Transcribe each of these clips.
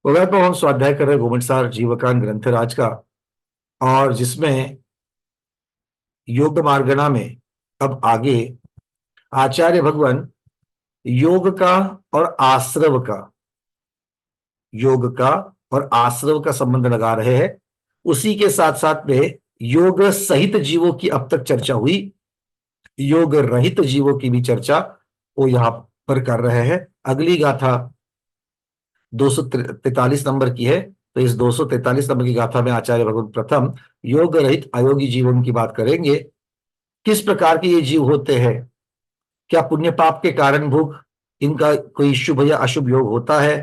वह तो हम स्वाध्याय कर रहे घुमटसार जीवकान ग्रंथराज का, और जिसमें योग मार्गणा में अब आगे आचार्य भगवान योग का और आश्रव का योग का और आश्रव का संबंध लगा रहे हैं। उसी के साथ साथ में योग सहित जीवों की अब तक चर्चा हुई, योग रहित जीवों की भी चर्चा वो यहां पर कर रहे हैं। अगली गाथा 243 नंबर की है, तो इस 243 नंबर की गाथा में आचार्य भगवान प्रथम योग रहित अयोगी जीवन की बात करेंगे। किस प्रकार के ये जीव होते हैं, क्या पुण्य पाप के कारण भूख इनका कोई शुभ या अशुभ योग होता है,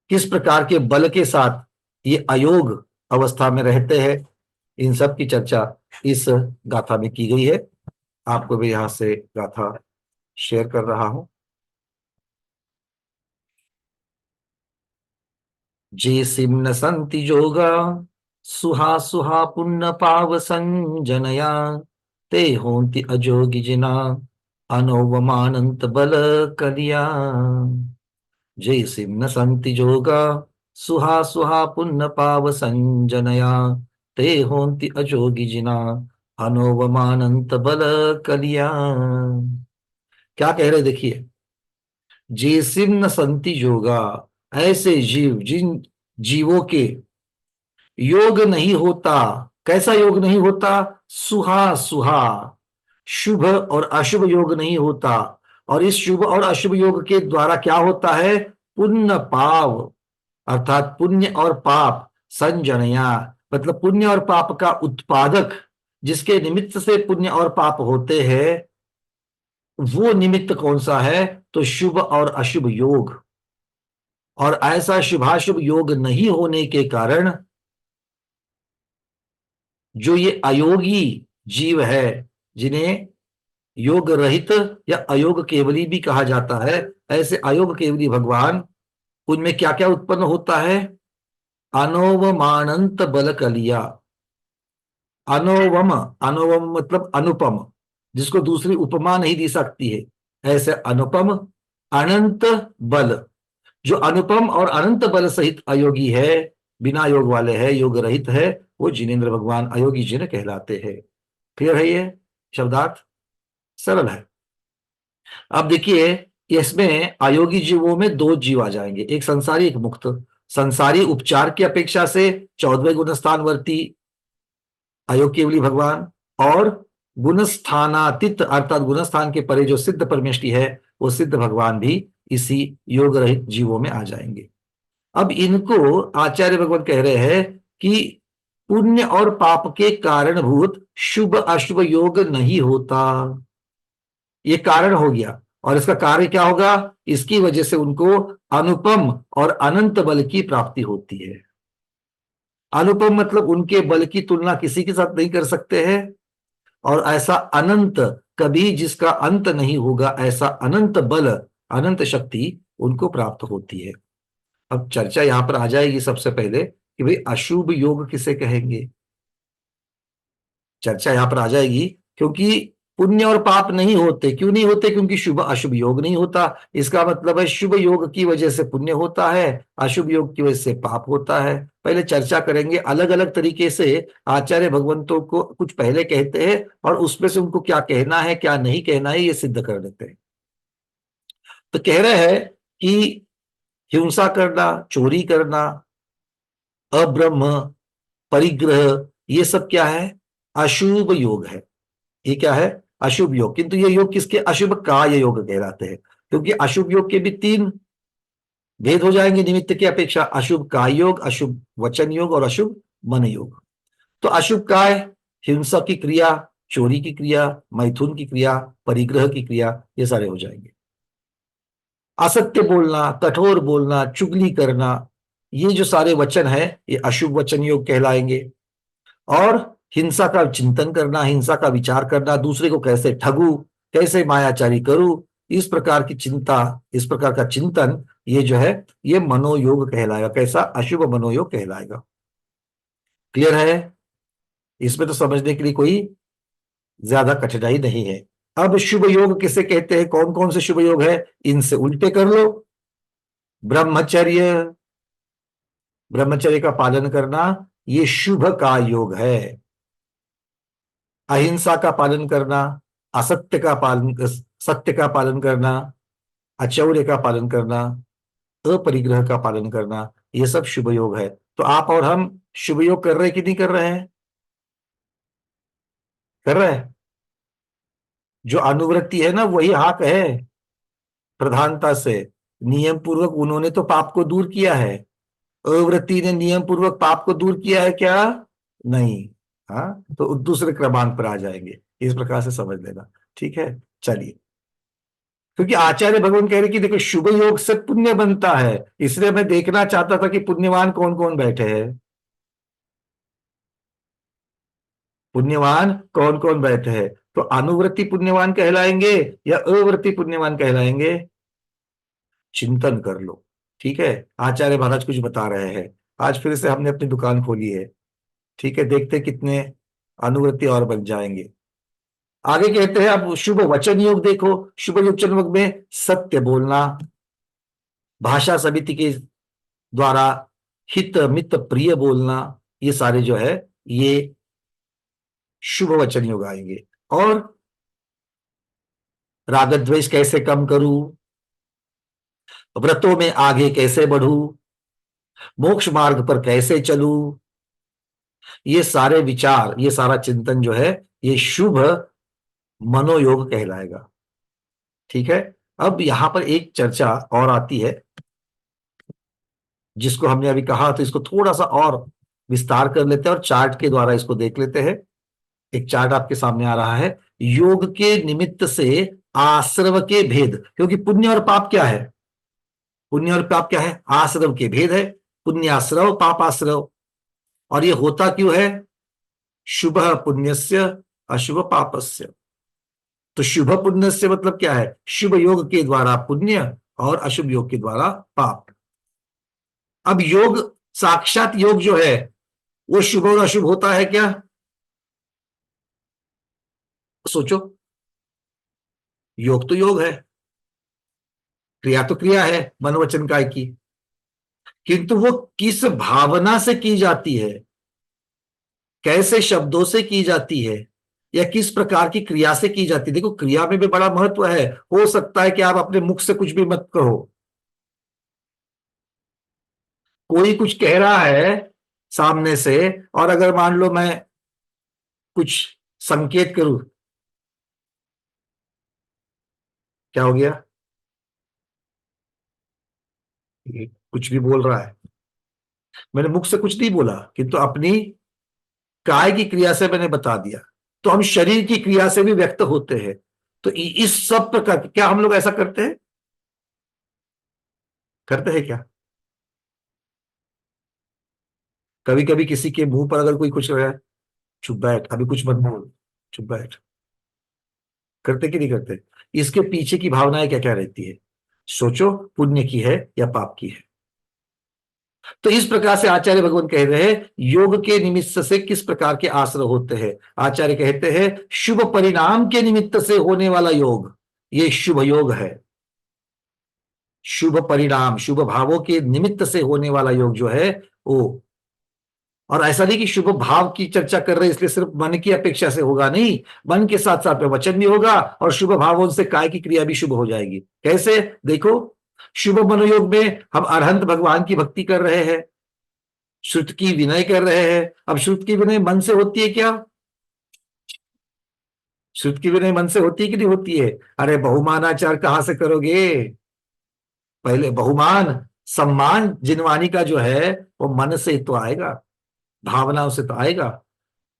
किस प्रकार के बल के साथ ये अयोग अवस्था में रहते हैं, इन सब की चर्चा इस गाथा में की गई है। आपको भी यहां से गाथा शेयर कर रहा हूं। जे सिम्न संति जोगा सुहा सुहा पुण्य पाव संजनया ते होंति अजोगी जिना अनोवमानंत बल कलिया। जय सिम्न संति जोगा सुहा सुहा पुण्य पाव संजनया ते होंति अजोगी जिना अनोवमानंत बल कलिया। क्या कह रहे देखिए, जे सिम्न संति जोगा, ऐसे जीव जिन जीवों के योग नहीं होता। कैसा योग नहीं होता? सुहा सुहा, शुभ और अशुभ योग नहीं होता। और इस शुभ और अशुभ योग के द्वारा क्या होता है? पुण्य पाव, अर्थात पुण्य और पाप संजनया, मतलब पुण्य और पाप का उत्पादक, जिसके निमित्त से पुण्य और पाप होते हैं, वो निमित्त कौन सा है? तो शुभ और अशुभ योग। और ऐसा शुभाशुभ योग नहीं होने के कारण जो ये अयोगी जीव है, जिन्हें योग रहित या अयोग केवली भी कहा जाता है, ऐसे अयोग केवली भगवान, उनमें क्या क्या उत्पन्न होता है? अनोवमानंत बल कलिया। अनोवम, अनोवम मतलब अनुपम, जिसको दूसरी उपमा नहीं दी सकती है, ऐसे अनुपम अनंत बल। जो अनुपम और अनंत बल सहित अयोगी है, बिना योग वाले है, योग रहित है, वो जिनेन्द्र भगवान अयोगी जिन कहलाते हैं। क्लियर है? ये शब्दार्थ सरल है। अब देखिए, इसमें अयोगी जीवों में दो जीव आ जाएंगे, एक संसारी एक मुक्त। संसारी उपचार की अपेक्षा से 14वें गुणस्थानवर्ती अयोग केवली भगवान, और गुणस्थानातीत अर्थात गुणस्थान के परे जो सिद्ध परमेष्टि है, वो सिद्ध भगवान भी इसी योग रहित जीवों में आ जाएंगे। अब इनको आचार्य भगवान कह रहे हैं कि पुण्य और पाप के कारणभूत शुभ अशुभ योग नहीं होता। ये कारण हो गया, और इसका कार्य क्या होगा? इसकी वजह से उनको अनुपम और अनंत बल की प्राप्ति होती है। अनुपम मतलब उनके बल की तुलना किसी के साथ नहीं कर सकते हैं, और ऐसा अनंत, कभी जिसका अंत नहीं होगा, ऐसा अनंत बल, अनंत शक्ति उनको प्राप्त होती है। अब चर्चा यहां पर आ जाएगी सबसे पहले कि भाई अशुभ योग किसे कहेंगे। चर्चा यहां पर आ जाएगी, क्योंकि पुण्य और पाप नहीं होते। क्यों नहीं होते? क्योंकि शुभ अशुभ योग नहीं होता। इसका मतलब है शुभ योग की वजह से पुण्य होता है, अशुभ योग की वजह से पाप होता है। पहले चर्चा करेंगे अलग अलग तरीके से आचार्य भगवंतों को कुछ पहले कहते हैं, और उसमें से उनको क्या कहना है क्या नहीं कहना है ये सिद्ध कर देते हैं। तो कह रहे हैं कि हिंसा करना, चोरी करना, अब्रह्म, परिग्रह, ये सब क्या है? अशुभ योग है। ये क्या है? अशुभ योग। किंतु ये योग किसके? अशुभ काय योग कहलाते हैं, क्योंकि अशुभ योग के भी तीन भेद हो जाएंगे निमित्त की अपेक्षा: अशुभ काय योग, अशुभ वचन योग और अशुभ मन योग। तो अशुभ काय, हिंसा की क्रिया, चोरी की क्रिया, मैथुन की क्रिया, परिग्रह की क्रिया, ये सारे हो जाएंगे। असत्य बोलना, कठोर बोलना, चुगली करना, ये जो सारे वचन है, ये अशुभ वचन योग कहलाएंगे। और हिंसा का चिंतन करना, हिंसा का विचार करना, दूसरे को कैसे ठगू, कैसे मायाचारी करूं, इस प्रकार की चिंता, इस प्रकार का चिंतन, ये जो है ये मनोयोग कहलाएगा। कैसा? अशुभ मनोयोग कहलाएगा। क्लियर है? इसमें तो समझने के लिए कोई ज्यादा कठिनाई नहीं है। अब शुभ योग किसे कहते हैं, कौन कौन से शुभ योग है, इनसे उल्टे कर लो। ब्रह्मचर्य, ब्रह्मचर्य का पालन करना ये शुभ का योग है। अहिंसा का पालन करना, असत्य का पालन, सत्य का पालन करना, अचौर्य का पालन करना, अपरिग्रह का पालन करना, ये सब शुभ योग है। तो आप और हम शुभ योग कर रहे हैं कि नहीं कर रहे हैं? कर रहे हैं। जो अनुवृत्ति है ना वही हाक है प्रधानता से। नियम पूर्वक उन्होंने तो पाप को दूर किया है, अवृत्ति ने नियम पूर्वक पाप को दूर किया है क्या? नहीं। हाँ, तो दूसरे क्रमांक पर आ जाएंगे, इस प्रकार से समझ लेना। ठीक है, चलिए। क्योंकि आचार्य भगवान कह रहे कि देखो शुभ योग से पुण्य बनता है, इसलिए मैं देखना चाहता था कि पुण्यवान कौन कौन बैठे हैं। पुण्यवान कौन कौन बैठे हैं? तो अनुवृत्ति पुण्यवान कहलाएंगे या अवृत्ति पुण्यवान कहलाएंगे? चिंतन कर लो। ठीक है, आचार्य महाराज कुछ बता रहे हैं। आज फिर से हमने अपनी दुकान खोली है। ठीक है, देखते कितने अनुवृत्ति और बन जाएंगे। आगे कहते हैं अब शुभ वचन योग देखो। शुभ वचन योग में सत्य बोलना, भाषा समिति के द्वारा हित मित प्रिय बोलना, ये सारे जो है ये शुभ वचन योग आएंगे। और राग द्वेष कैसे कम करूं, व्रतों में आगे कैसे बढ़ूं, मोक्ष मार्ग पर कैसे चलूं, ये सारे विचार, ये सारा चिंतन जो है ये शुभ मनोयोग कहलाएगा। ठीक है, अब यहां पर एक चर्चा और आती है जिसको हमने अभी कहा, तो इसको थोड़ा सा और विस्तार कर लेते हैं और चार्ट के द्वारा इसको देख लेते हैं। एक चार्ट आपके सामने आ रहा है, योग के निमित्त से आश्रव के भेद। क्योंकि पुण्य और पाप क्या है? पुण्य और पाप क्या है? आश्रव के भेद है। पुण्याश्रव पापाश्रव। और ये होता क्यों है? शुभ पुण्यस्य अशुभ पापस्य। तो शुभ पुण्य से मतलब क्या है? शुभ योग के द्वारा पुण्य और अशुभ योग के द्वारा पाप। अब योग, साक्षात योग जो है वो शुभ और अशुभ होता है क्या? सोचो, योग तो योग है, क्रिया तो क्रिया है मन वचन काय की, किंतु वो किस भावना से की जाती है, कैसे शब्दों से की जाती है, या किस प्रकार की क्रिया से की जाती है। देखो क्रिया में भी बड़ा महत्व है। हो सकता है कि आप अपने मुख से कुछ भी मत कहो, कोई कुछ कह रहा है सामने से, और अगर मान लो मैं कुछ संकेत करूं, क्या हो गया? ये कुछ भी बोल रहा है, मैंने मुख से कुछ नहीं बोला किंतु अपनी काय की क्रिया से मैंने बता दिया। तो हम शरीर की क्रिया से भी व्यक्त होते हैं। तो इस सब प्रकार, क्या हम लोग ऐसा करते हैं? करते हैं क्या? कभी कभी किसी के मुंह पर अगर कोई कुछ रहा है, चुप बैठ, अभी कुछ मत बोल, चुप बैठ, करते कि नहीं करते? इसके पीछे की भावनाएं क्या क्या रहती है? सोचो, पुण्य की है या पाप की है। तो इस प्रकार से आचार्य भगवान कह रहे हैं योग के निमित्त से किस प्रकार के आश्रय होते हैं। आचार्य कहते हैं शुभ परिणाम के निमित्त से होने वाला योग ये शुभ योग है। शुभ परिणाम, शुभ भावों के निमित्त से होने वाला योग जो है वो। और ऐसा नहीं कि शुभ भाव की चर्चा कर रहे इसलिए सिर्फ मन की अपेक्षा से होगा, नहीं, मन के साथ साथ में वचन भी होगा और शुभ भावों से काय की क्रिया भी शुभ हो जाएगी। कैसे? देखो, शुभ मनोयोग में हम अरहंत भगवान की भक्ति कर रहे हैं, श्रुत की विनय कर रहे हैं। अब श्रुत की विनय मन से होती है क्या? श्रुत की विनय मन से होती है कि नहीं होती है? अरे बहुमानाचार कहां से करोगे? पहले बहुमान, सम्मान जिनवानी का जो है वो मन से तो आएगा, भावनाओं से तो आएगा।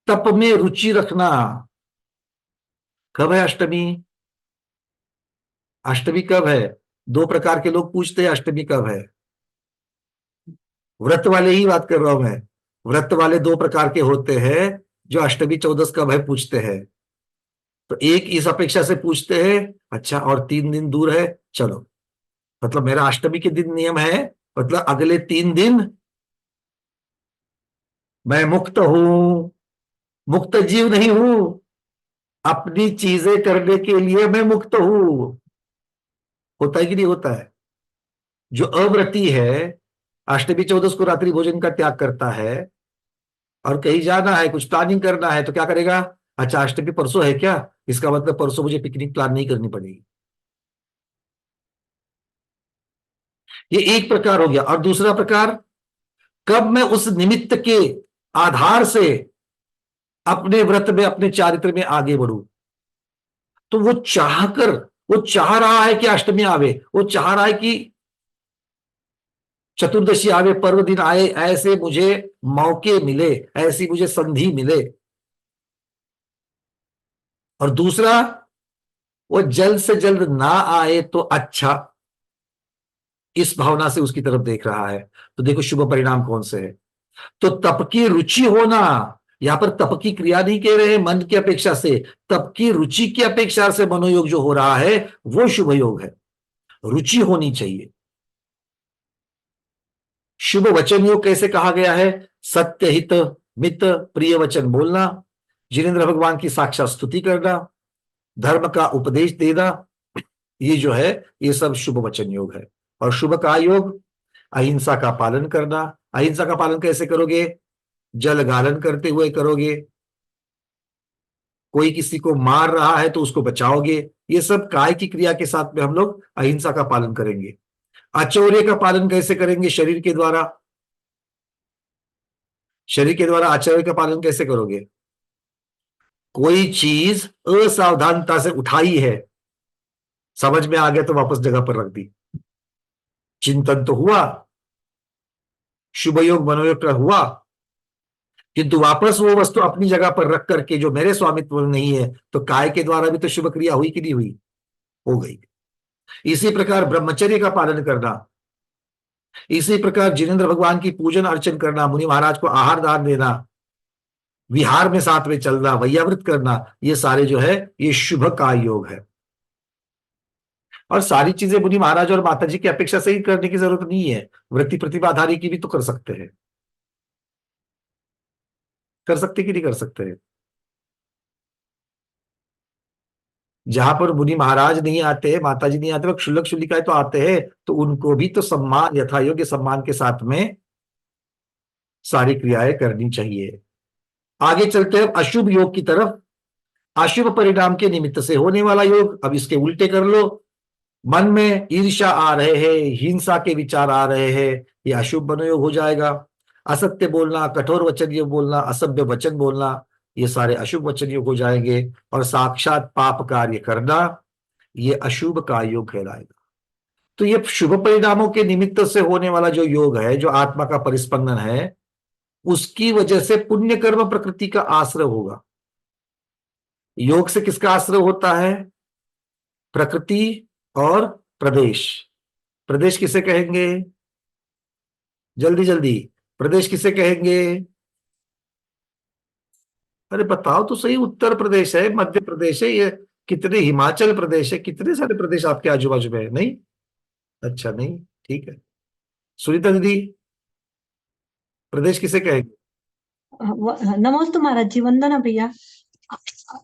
तप में रुचि रखना। कब है अष्टमी? अष्टमी कब है? दो प्रकार के लोग पूछते हैं अष्टमी कब है। व्रत वाले ही बात कर रहा हूं मैं। व्रत वाले दो प्रकार के होते हैं जो अष्टमी चौदस कब है पूछते हैं। तो एक इस अपेक्षा से पूछते हैं, अच्छा और 3 दिन दूर है, चलो, मतलब मेरा अष्टमी के दिन नियम है, मतलब अगले 3 दिन मैं मुक्त हूं। मुक्त जीव नहीं हूं, अपनी चीजें करने के लिए मैं मुक्त हूं। होता है कि नहीं होता है? जो अव्रती है, अष्टमी चौदस को रात्रि भोजन का त्याग करता है और कहीं जाना है, कुछ प्लानिंग करना है, तो क्या करेगा? अच्छा, अष्टमी परसों है क्या, इसका मतलब परसों मुझे पिकनिक प्लान नहीं करनी पड़ेगी। ये एक प्रकार हो गया। और दूसरा प्रकार, कब मैं उस निमित्त के आधार से अपने व्रत में, अपने चारित्र में आगे बढ़ूं, तो वो चाहकर, वो चाह रहा है कि अष्टमी आवे, वो चाह रहा है कि चतुर्दशी आवे, पर्व दिन आए, ऐसे मुझे मौके मिले, ऐसी मुझे संधि मिले। और दूसरा, वो जल्द से जल्द ना आए तो अच्छा, इस भावना से उसकी तरफ देख रहा है। तो देखो शुभ परिणाम कौन से है। तो तप की रुचि होना, यहां पर तप की क्रिया नहीं कह रहे हैं मन की अपेक्षा से, तप की रुचि की अपेक्षा से मनोयोग जो हो रहा है वो शुभ योग है। रुचि होनी चाहिए। शुभ वचन योग कैसे कहा गया है? सत्य, हित, मित, प्रिय वचन बोलना, जिनेन्द्र भगवान की साक्षात स्तुति करना, धर्म का उपदेश देना, ये जो है ये सब शुभ वचन योग है। और शुभ का योग, अहिंसा का पालन करना। अहिंसा का पालन कैसे करोगे? जल गालन करते हुए करोगे, कोई किसी को मार रहा है तो उसको बचाओगे, ये सब काय की क्रिया के साथ में हम लोग अहिंसा का पालन करेंगे। आचौर्य का पालन कैसे करेंगे? शरीर के द्वारा। शरीर के द्वारा आचौर्य का पालन कैसे करोगे? कोई चीज असावधानता से उठाई है, समझ में आ गया तो वापस जगह पर रख दी, चिंतन तो हुआ, शुभ योग मनोयोग का हुआ, किंतु वापस वो वस्तु अपनी जगह पर रख करके जो मेरे स्वामित्व में नहीं है, तो काय के द्वारा भी तो शुभ क्रिया हुई कि नहीं हुई? हो गई। इसी प्रकार ब्रह्मचर्य का पालन करना, इसी प्रकार जिनेन्द्र भगवान की पूजन अर्चन करना, मुनि महाराज को आहार दान देना, विहार में साथ में चलना, वैयावृत करना, ये सारे जो है ये शुभ का योग है। और सारी चीजें मुनि महाराज और माता जी की अपेक्षा से ही करने की जरूरत नहीं है, वृत्ति प्रतिभाधारी की भी तो कर सकते हैं। कर सकते कि नहीं कर सकते हैं? जहां पर मुनि महाराज नहीं आते, माता जी नहीं आते, वो क्षुल्लक क्षुल्लिकाएं तो आते हैं, तो उनको भी तो सम्मान, यथा योग्य सम्मान के साथ में सारी क्रियाएं करनी चाहिए। आगे चलते हैं अशुभ योग की तरफ। अशुभ परिणाम के निमित्त से होने वाला योग, अब इसके उल्टे कर लो। मन में ईर्ष्या आ रहे हैं, हिंसा के विचार आ रहे हैं, ये अशुभ मनोयोग हो जाएगा। असत्य बोलना, कठोर वचन योग बोलना, असभ्य वचन बोलना, ये सारे अशुभ वचन योग हो जाएंगे। और साक्षात पाप कार्य करना, ये अशुभ का योग कहलाएगा। तो ये शुभ परिणामों के निमित्त से होने वाला जो योग है, जो आत्मा का परिस्पंदन है, उसकी वजह से पुण्य कर्म प्रकृति का आश्रय होगा। योग से किसका आश्रय होता है? प्रकृति और प्रदेश। प्रदेश किसे कहेंगे? जल्दी जल्दी, प्रदेश किसे कहेंगे? अरे बताओ तो सही, उत्तर प्रदेश है, मध्य प्रदेश है, ये कितने, हिमाचल प्रदेश है, कितने सारे प्रदेश आपके आजू बाजू में है, नहीं? अच्छा, नहीं, ठीक है। सुनीता दीदी, प्रदेश किसे कहेंगे? नमोस्तु महाराज जी, वंदना भैया।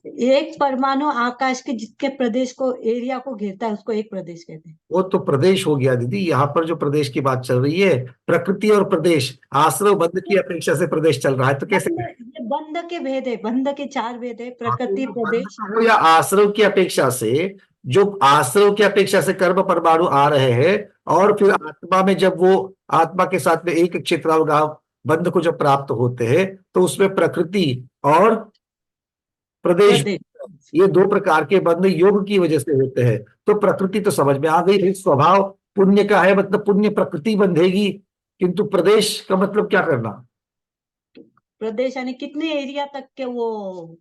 एक परमाणु आकाश के जिसके प्रदेश को, एरिया को घेरता है, उसको एक प्रदेश कहते हैं। वो तो प्रदेश हो गया दीदी, यहाँ पर जो प्रदेश की बात चल रही है, प्रकृति और प्रदेश, आश्रय बंध की अपेक्षा से प्रदेश चल रहा है, तो कैसे करें? ये बंध के भेद है, बंध के चार भेद है, हाँ, तो प्रकृति, वो बंध प्रदेश। करो या आश्रय की अपेक्षा से, जो आश्रय की अपेक्षा से कर्म परमाणु आ रहे हैं, और फिर आत्मा में जब वो आत्मा के साथ में एक क्षेत्रावगाह बंध को जब प्राप्त होते हैं, तो उसमें प्रकृति और प्रदेश, प्रदेश। ये दो प्रकार के बंध योग की वजह से होते हैं। तो प्रकृति तो समझ में आ गई, फिर स्वभाव पुण्य का है, मतलब पुण्य प्रकृति बंधेगी, किंतु प्रदेश का मतलब क्या करना? प्रदेश यानी कितने एरिया तक के वो।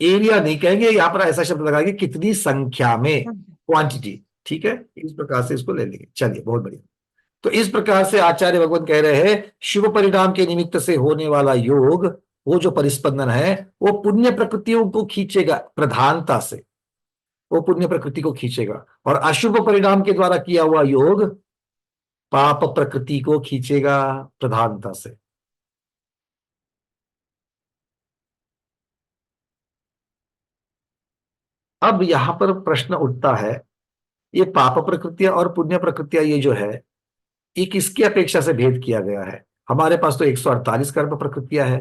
एरिया नहीं कहेंगे, यहाँ पर ऐसा शब्द लगाएंगे कितनी संख्या में, क्वांटिटी। ठीक है, इस प्रकार से इसको ले लेंगे। चलिए, बहुत बढ़िया। तो इस प्रकार से आचार्य भगवान कह रहे हैं, शुभ परिणाम के निमित्त से होने वाला योग, वो जो परिस्पंदन है, वो पुण्य प्रकृतियों को खींचेगा प्रधानता से, वो पुण्य प्रकृति को खींचेगा। और अशुभ परिणाम के द्वारा किया हुआ योग पाप प्रकृति को खींचेगा प्रधानता से। अब यहां पर प्रश्न उठता है, ये पाप प्रकृतियां और पुण्य प्रकृतियां, ये जो है, ये किसकी अपेक्षा से भेद किया गया है? हमारे पास तो 148 कर्म प्रकृतियां है।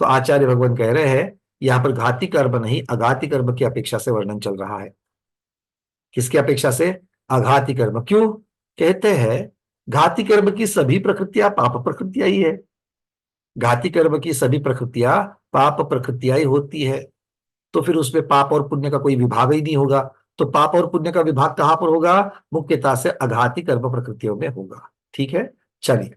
तो आचार्य भगवान कह रहे हैं यहां पर घाती कर्म नहीं, अघाती कर्म की अपेक्षा से वर्णन चल रहा है। किसकी अपेक्षा से? अघाती कर्म। क्यों? कहते हैं घाती कर्म की सभी प्रकृतियां पाप प्रकृतियां ही है। घाती कर्म की सभी प्रकृतियां पाप प्रकृतियां ही होती है। तो फिर उसमें पाप और पुण्य का कोई विभाग ही नहीं होगा। तो पाप और पुण्य का विभाग कहां पर होगा? मुख्यतः से अघाती कर्म प्रकृतियों में होगा। ठीक है, चलिए।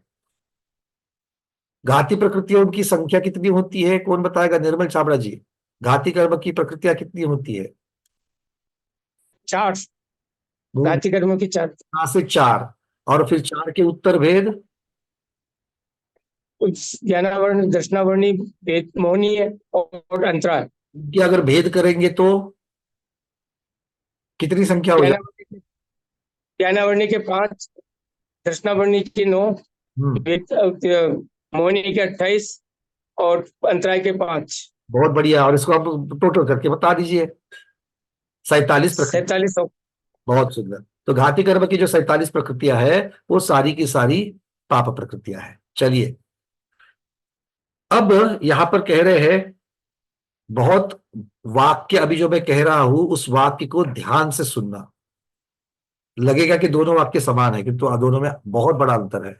घाती प्रकृतियों की संख्या कितनी होती है? कौन बताएगा? निर्मल छाबड़ा जी। घाती कर्म की प्रकृतियां कितनी होती है? 4। वो घाती कर्मों की 4। कहाँ से 4? और फिर 4 के उत्तर भेद? ज्ञानावरण, दर्शनावरणी, भेद मोहनी है और अंतरा है। कि अगर भेद करेंगे तो कितनी संख्या हो जाएगी? ज्ञानावरणी ज्ञानावरणी के 5, दर्शनावरणी के 9, मोहनी के 28 और अंतराय के 5। बहुत बढ़िया। और इसको आप टोटल करके बता दीजिए। 47 प्रकृति। 47। बहुत सुंदर। तो घाती कर्म की जो 47 प्रकृतियां है वो सारी की सारी पाप प्रकृतियां हैं। चलिए, अब यहां पर कह रहे हैं बहुत वाक्य, अभी जो मैं कह रहा हूं उस वाक्य को ध्यान से सुनना। लगेगा कि दोनों वाक्य समान है, किंतु दोनों में बहुत बड़ा अंतर है।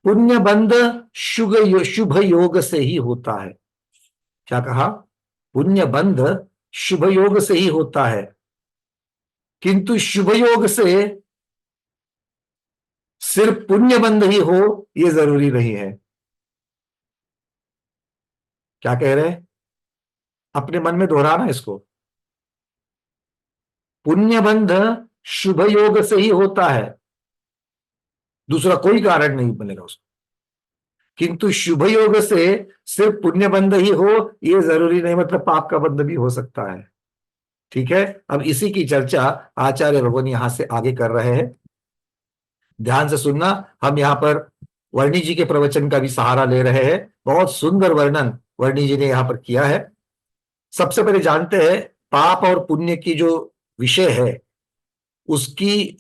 पुण्य बंध शुभ योग से ही होता है। क्या कहा? पुण्य बंध शुभ योग से ही होता है, किंतु शुभ योग से सिर्फ पुण्य बंध ही हो यह जरूरी नहीं है। क्या कह रहे हैं? अपने मन में दोहराना इसको। पुण्य बंध शुभ योग से ही होता है, दूसरा कोई कारण नहीं बनेगा उसको। किंतु शुभ योग से सिर्फ पुण्य बंध ही हो यह जरूरी नहीं, मतलब पाप का बंध भी हो सकता है। ठीक है, अब इसी की चर्चा आचार्य भगवान यहां से आगे कर रहे हैं। ध्यान से सुनना। हम यहां पर वर्णी जी के प्रवचन का भी सहारा ले रहे हैं। बहुत सुंदर वर्णन वर्णी जी ने यहां पर किया है। सबसे पहले जानते हैं पाप और पुण्य की जो विषय है उसकी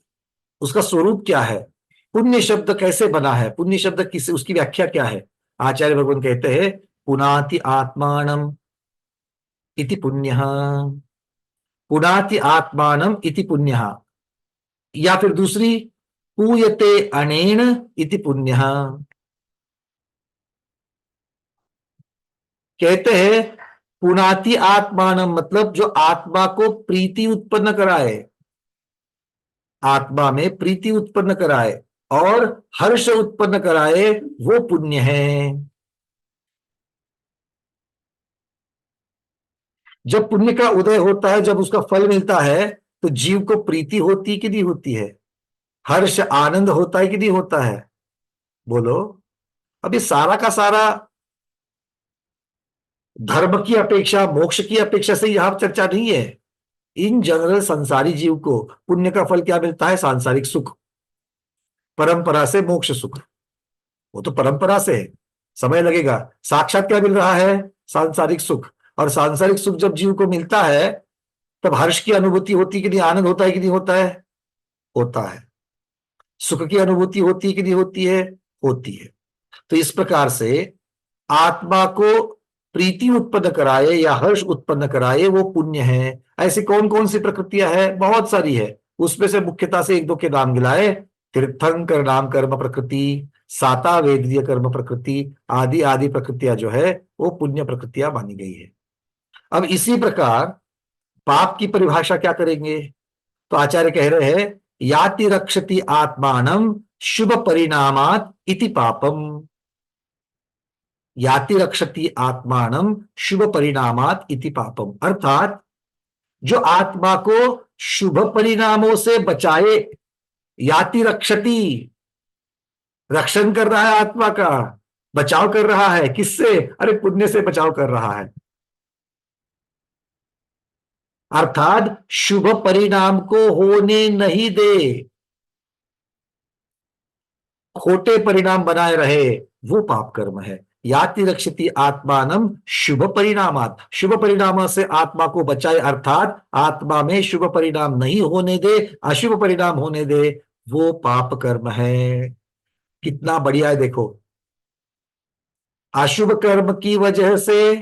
उसका स्वरूप क्या है। पुण्य शब्द कैसे बना है? पुण्य शब्द किस, उसकी व्याख्या क्या है? आचार्य भगवान कहते हैं पुनाति आत्मानम इति पुण्यः। पुनाति आत्मानम इति पुण्यः, या फिर दूसरी पूयते अनेन इति पुण्यः। कहते हैं पुनाति आत्मानम मतलब जो आत्मा को प्रीति उत्पन्न कराए, आत्मा में प्रीति उत्पन्न कराए और हर्ष उत्पन्न कराए, वो पुण्य है। जब पुण्य का उदय होता है, जब उसका फल मिलता है, तो जीव को प्रीति होती कि नहीं होती है? हर्ष आनंद होता है कि नहीं होता है? बोलो। अब ये सारा का सारा धर्म की अपेक्षा, मोक्ष की अपेक्षा से यहां चर्चा नहीं है। इन जनरल संसारी जीव को पुण्य का फल क्या मिलता है? सांसारिक सुख, परंपरा से मोक्ष सुख। वो तो परंपरा से है, समय लगेगा। साक्षात क्या मिल रहा है? सांसारिक सुख। और सांसारिक सुख जब जीव को मिलता है तब हर्ष की अनुभूति होती कि नहीं, आनंद होता है कि नहीं होता है? होता है। सुख की अनुभूति होती है कि नहीं होती है? होती है। तो इस प्रकार से आत्मा को प्रीति उत्पन्न कराए या हर्ष उत्पन्न कराए वो पुण्य है। ऐसी कौन कौन सी प्रकृतियां हैं? बहुत सारी है। उसमें से मुख्यता से एक दो के नाम गिलाए। तीर्थंकर नाम कर्म प्रकृति, साता वेदीय कर्म प्रकृति आदि आदि प्रकृतियां जो है वो पुण्य प्रकृतियां मानी गई है। अब इसी प्रकार पाप की परिभाषा क्या करेंगे? तो आचार्य कह रहे हैं याति रक्षति आत्मानम शुभ परिणामात इति पापम। याति रक्षति आत्मानम शुभ परिणामात इति पापम, अर्थात जो आत्मा को शुभ परिणामों से बचाए, याति रक्षति, रक्षण कर रहा है आत्मा का, बचाव कर रहा है। किससे? अरे पुण्य से बचाव कर रहा है। अर्थात शुभ परिणाम को होने नहीं दे, खोटे परिणाम बनाए रहे, वो पाप कर्म है। याति रक्षति आत्मानम शुभ परिणामात, शुभ परिणामों से आत्मा को बचाए, अर्थात आत्मा में शुभ परिणाम नहीं होने दे, अशुभ परिणाम होने दे, वो पाप कर्म है। कितना बढ़िया है देखो, अशुभ कर्म की वजह से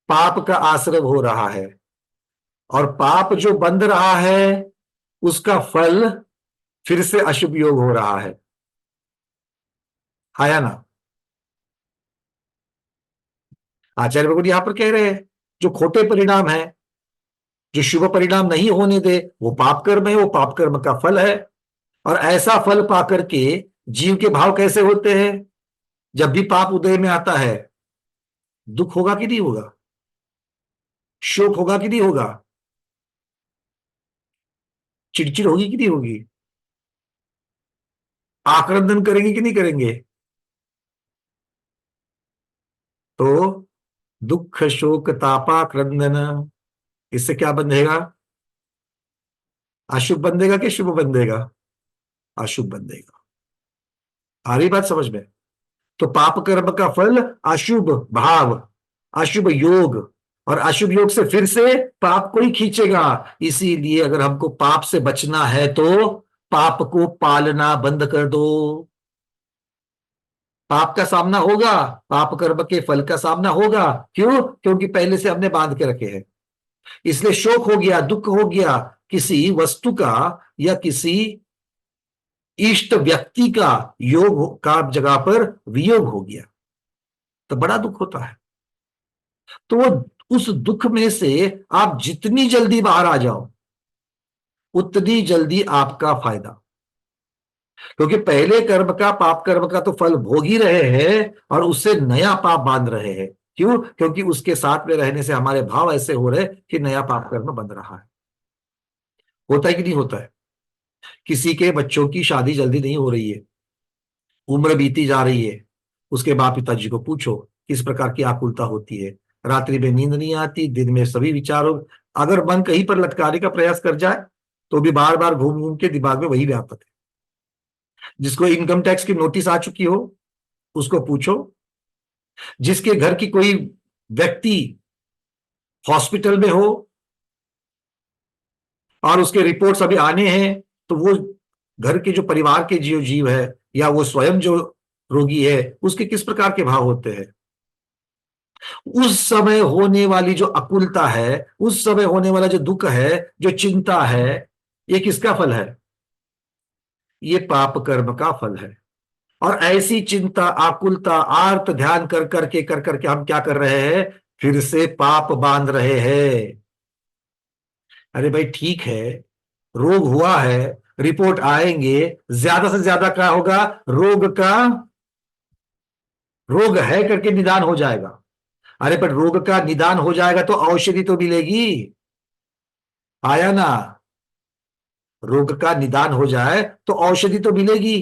पाप का आश्रय हो रहा है, और पाप जो बंध रहा है उसका फल फिर से अशुभ योग हो रहा है। आया ना? आचार्य भगवत यहां पर कह रहे हैं जो खोटे परिणाम है, जो शुभ परिणाम नहीं होने दे, वो पाप कर्म है, वो पाप कर्म का फल है। और ऐसा फल पाकर के जीव के भाव कैसे होते हैं? जब भी पाप उदय में आता है, दुख होगा कि नहीं होगा? शोक होगा कि नहीं होगा? चिड़चिड़ होगी कि नहीं होगी? आक्रंदन करेंगे कि नहीं करेंगे? तो दुख शोक तापा क्रंदन, इससे क्या बंधेगा? अशुभ बंधेगा कि शुभ बंधेगा? अशुभ बंधेगा। आ रही बात समझ में? तो पाप कर्म का फल अशुभ भाव, अशुभ योग, और अशुभ योग से फिर से पाप को ही खींचेगा। इसीलिए अगर हमको पाप से बचना है तो पाप को पालना बंद कर दो। पाप का सामना होगा, पाप कर्म के फल का सामना होगा। क्यों? क्योंकि पहले से हमने बांध के रखे हैं। इसलिए शोक हो गया, दुख हो गया, किसी वस्तु का या किसी इष्ट व्यक्ति का योग का जगह पर वियोग हो गया तो बड़ा दुख होता है। तो वो उस दुख में से आप जितनी जल्दी बाहर आ जाओ उतनी जल्दी आपका फायदा, क्योंकि पहले कर्म का, पाप कर्म का तो फल भोग ही रहे हैं और उससे नया पाप बांध रहे हैं। क्यों? क्योंकि उसके साथ में रहने से हमारे भाव ऐसे हो रहे कि नया पाप कर्म बन रहा है। होता है कि नहीं होता है? किसी के बच्चों की शादी जल्दी नहीं हो रही है, उम्र बीती जा रही है, उसके बाप पिताजी को पूछो किस प्रकार की आकुलता होती है। रात्रि में नींद नहीं आती, दिन में सभी विचारों, अगर मन कहीं पर लटकाने का प्रयास कर जाए तो भी बार बार घूम घूम के दिमाग में वही व्यापक है। जिसको इनकम टैक्स की नोटिस आ चुकी हो उसको पूछो, जिसके घर की कोई व्यक्ति हॉस्पिटल में हो और उसके रिपोर्ट्स अभी आने हैं, तो वो घर के जो परिवार के जीव जीव है या वो स्वयं जो रोगी है उसके किस प्रकार के भाव होते हैं। उस समय होने वाली जो अकुलता है, उस समय होने वाला जो दुख है, जो चिंता है, ये किसका फल है? ये पाप कर्म का फल है। और ऐसी चिंता, आकुलता, आर्त ध्यान कर करके हम क्या कर रहे हैं? फिर से पाप बांध रहे हैं। अरे भाई ठीक है, रोग हुआ है, रिपोर्ट आएंगे, ज्यादा से ज्यादा क्या होगा? रोग का, रोग है करके निदान हो जाएगा। अरे पर रोग का निदान हो जाएगा तो औषधि तो मिलेगी। आया ना? रोग का निदान हो जाए तो औषधि तो मिलेगी।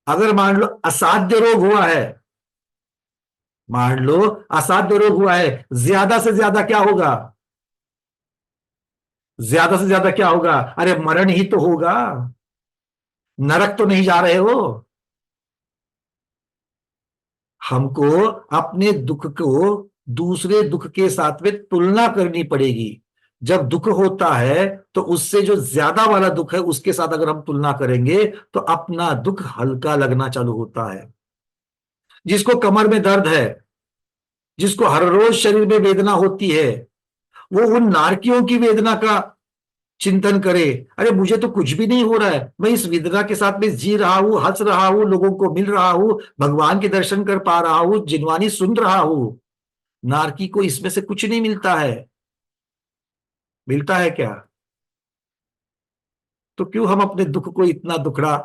अगर मान लो असाध्य रोग हुआ है, मान लो असाध्य रोग हुआ है, ज्यादा से ज्यादा क्या होगा? ज्यादा से ज्यादा क्या होगा? अरे मरण ही तो होगा, नरक तो नहीं जा रहे हो। हमको अपने दुख को दूसरे दुख के साथ में तुलना करनी पड़ेगी। जब दुख होता है तो उससे जो ज्यादा वाला दुख है उसके साथ अगर हम तुलना करेंगे तो अपना दुख हल्का लगना चालू होता है। जिसको कमर में दर्द है, जिसको हर रोज शरीर में वेदना होती है, वो उन नारकियों की वेदना का चिंतन करे। अरे मुझे तो कुछ भी नहीं हो रहा है, मैं इस वेदना के साथ में जी रहा हूं, हंस रहा हूं, लोगों को मिल रहा हूं, भगवान के दर्शन कर पा रहा हूं, जिनवानी सुन रहा हूं। नारकी को इसमें से कुछ नहीं मिलता है। मिलता है क्या? तो क्यों हम अपने दुख को इतना दुखड़ा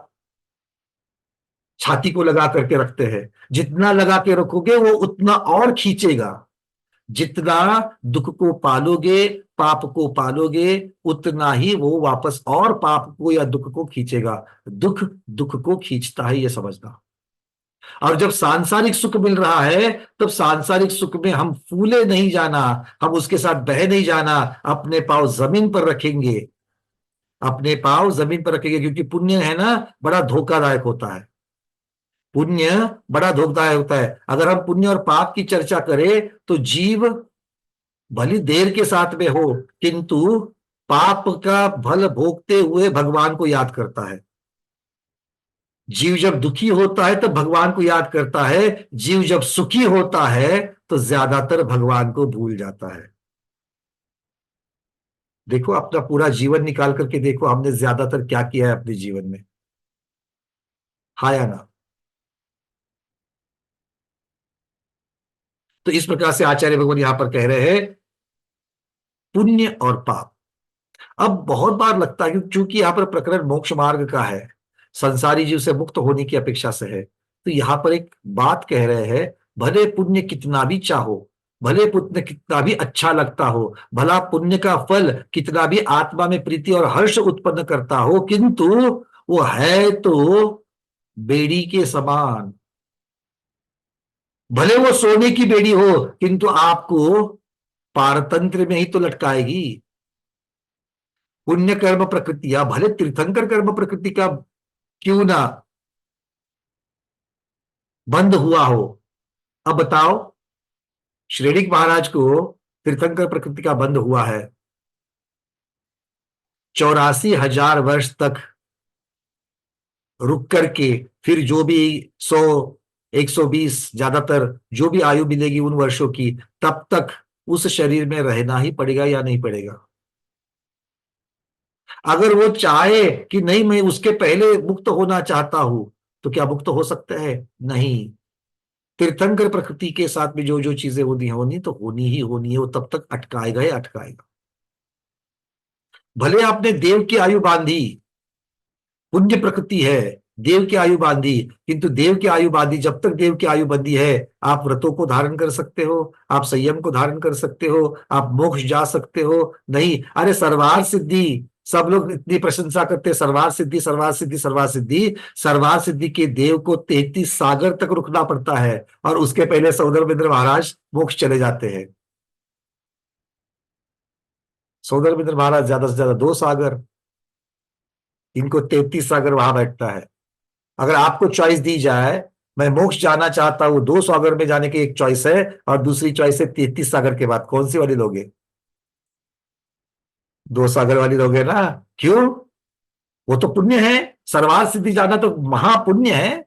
छाती को लगा करके रखते हैं? जितना लगा के रखोगे वो उतना और खींचेगा। जितना दुख को पालोगे, पाप को पालोगे, उतना ही वो वापस और पाप को या दुख को खींचेगा। दुख दुख को खींचता है, ये समझना। और जब सांसारिक सुख मिल रहा है तब सांसारिक सुख में हम फूले नहीं जाना, हम उसके साथ बह नहीं जाना, अपने पांव जमीन पर रखेंगे। अपने पांव जमीन पर रखेंगे, क्योंकि पुण्य है ना, बड़ा धोखादायक होता है। पुण्य बड़ा धोखादायक होता है। अगर हम पुण्य और पाप की चर्चा करें तो जीव भली देर के साथ में हो किंतु पाप का फल भोगते हुए भगवान को याद करता है। जीव जब दुखी होता है तो भगवान को याद करता है, जीव जब सुखी होता है तो ज्यादातर भगवान को भूल जाता है। देखो अपना पूरा जीवन निकाल करके देखो, हमने ज्यादातर क्या किया है अपने जीवन में, हाँ या ना? तो इस प्रकार से आचार्य भगवान यहां पर कह रहे हैं पुण्य और पाप। अब बहुत बार लगता है कि चूंकि यहां पर प्रकरण मोक्ष मार्ग का है, संसारी जीव से मुक्त होने की अपेक्षा से है, तो यहां पर एक बात कह रहे हैं, भले पुण्य कितना भी चाहो, भले पुण्य कितना भी अच्छा लगता हो, भला पुण्य का फल कितना भी आत्मा में प्रीति और हर्ष उत्पन्न करता हो, किंतु वो है तो बेड़ी के समान। भले वो सोने की बेड़ी हो, किंतु आपको पारतंत्र में ही तो लटकाएगी। पुण्य कर्म प्रकृति या भले तीर्थंकर कर्म प्रकृति का क्यों ना बंद हुआ हो। अब बताओ, श्रेणिक महाराज को तीर्थंकर प्रकृति का बंद हुआ है, 84,000 वर्ष तक रुक करके फिर जो भी 100 120 ज्यादातर जो भी आयु मिलेगी उन वर्षों की, तब तक उस शरीर में रहना ही पड़ेगा या नहीं पड़ेगा? अगर वो चाहे कि नहीं मैं उसके पहले मुक्त होना चाहता हूं, तो क्या मुक्त हो सकता है? नहीं। तीर्थंकर प्रकृति के साथ में जो जो चीजें होनी होनी तो होनी ही होनी है, वो तब तक अटकाएगा ही अटकाएगा। भले आपने देव की आयु बांधी, पुण्य प्रकृति है, देव की आयु बांधी, किंतु देव की आयु बांधी, जब तक देव की आयु बंधी है, आप व्रतों को धारण कर सकते हो, आप संयम को धारण कर सकते हो, आप मोक्ष जा सकते हो नहीं। अरे सर्वार सिद्धि, सब लोग इतनी प्रशंसा करते हैं, सर्वार सिद्धि सर्वार सिद्धि सर्वार सिद्धि। सर्वार सिद्धि के देव को 33 सागर तक रुकना पड़ता है, और उसके पहले सौदरभद्र महाराज मोक्ष चले जाते हैं। सौदरभद्र महाराज ज्यादा से ज्यादा 2 सागर, इनको 33 सागर वहां बैठता है। अगर आपको चॉइस दी जाए, मैं मोक्ष जाना चाहता हूं, 2 सागर में जाने की एक चॉइस है, और दूसरी चॉइस है 33 सागर के बाद, कौन सी वाली लोगे? 2 सागर वाली लोगे ना? क्यों? वो तो पुण्य है, सर्वार सिद्धि जाना तो महापुण्य है।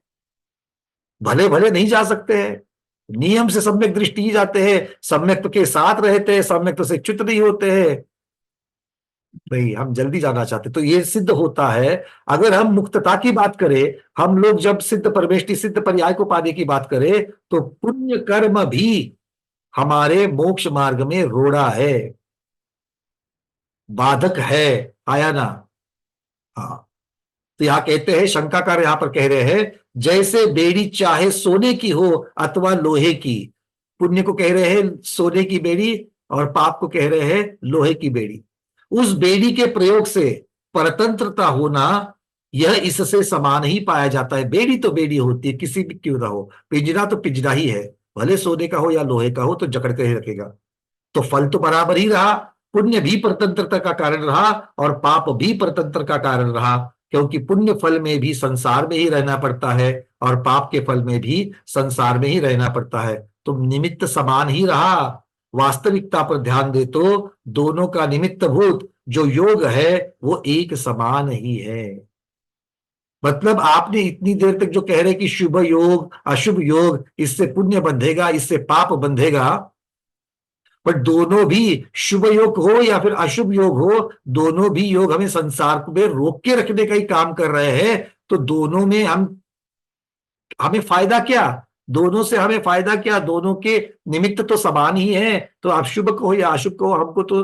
भले भले नहीं जा सकते हैं, नियम से सम्यक दृष्टि ही जाते हैं, सम्यक के साथ रहते हैं, सम्यक से च्युत नहीं होते हैं। नहीं, हम जल्दी जाना चाहते, तो ये सिद्ध होता है। अगर हम मुक्तता की बात करें, हम लोग जब सिद्ध परमेष्टि सिद्ध पर्याय को पाने की बात करें, तो पुण्य कर्म भी हमारे मोक्ष मार्ग में रोड़ा है, बाधक है, आया ना? हाँ। तो यहां कहते हैं, शंकाकार यहां पर कह रहे हैं, जैसे बेड़ी चाहे सोने की हो अथवा लोहे की। पुण्य को कह रहे हैं सोने की बेड़ी, और पाप को कह रहे हैं लोहे की बेड़ी। उस बेड़ी के प्रयोग से परतंत्रता होना, यह इससे समान ही पाया जाता है। बेड़ी तो बेड़ी होती है, किसी भी क्यों ना हो, पिंजरा तो पिंजरा ही है, भले सोने का हो या लोहे का हो, तो जकड़ कर ही रखेगा। तो फल तो बराबर ही रहा, पुण्य भी परतंत्रता का कारण रहा और पाप भी परतंत्र का कारण रहा, क्योंकि पुण्य फल में भी संसार में ही रहना पड़ता है, और पाप के फल में भी संसार में ही रहना पड़ता है। तो निमित्त समान ही रहा। वास्तविकता पर ध्यान दे तो दोनों का निमित्त भूत जो योग है वो एक समान ही है। मतलब आपने इतनी देर तक जो कह रहे कि शुभ योग अशुभ योग, इससे पुण्य बंधेगा इससे पाप बंधेगा, पर दोनों भी शुभ योग हो या फिर अशुभ योग हो, दोनों भी योग हमें संसार में रोक के रखने का ही काम कर रहे हैं। तो दोनों में हमें फायदा क्या? दोनों से हमें फायदा क्या? दोनों के निमित्त तो समान ही है। तो आप शुभ को हो या अशुभ को, हमको तो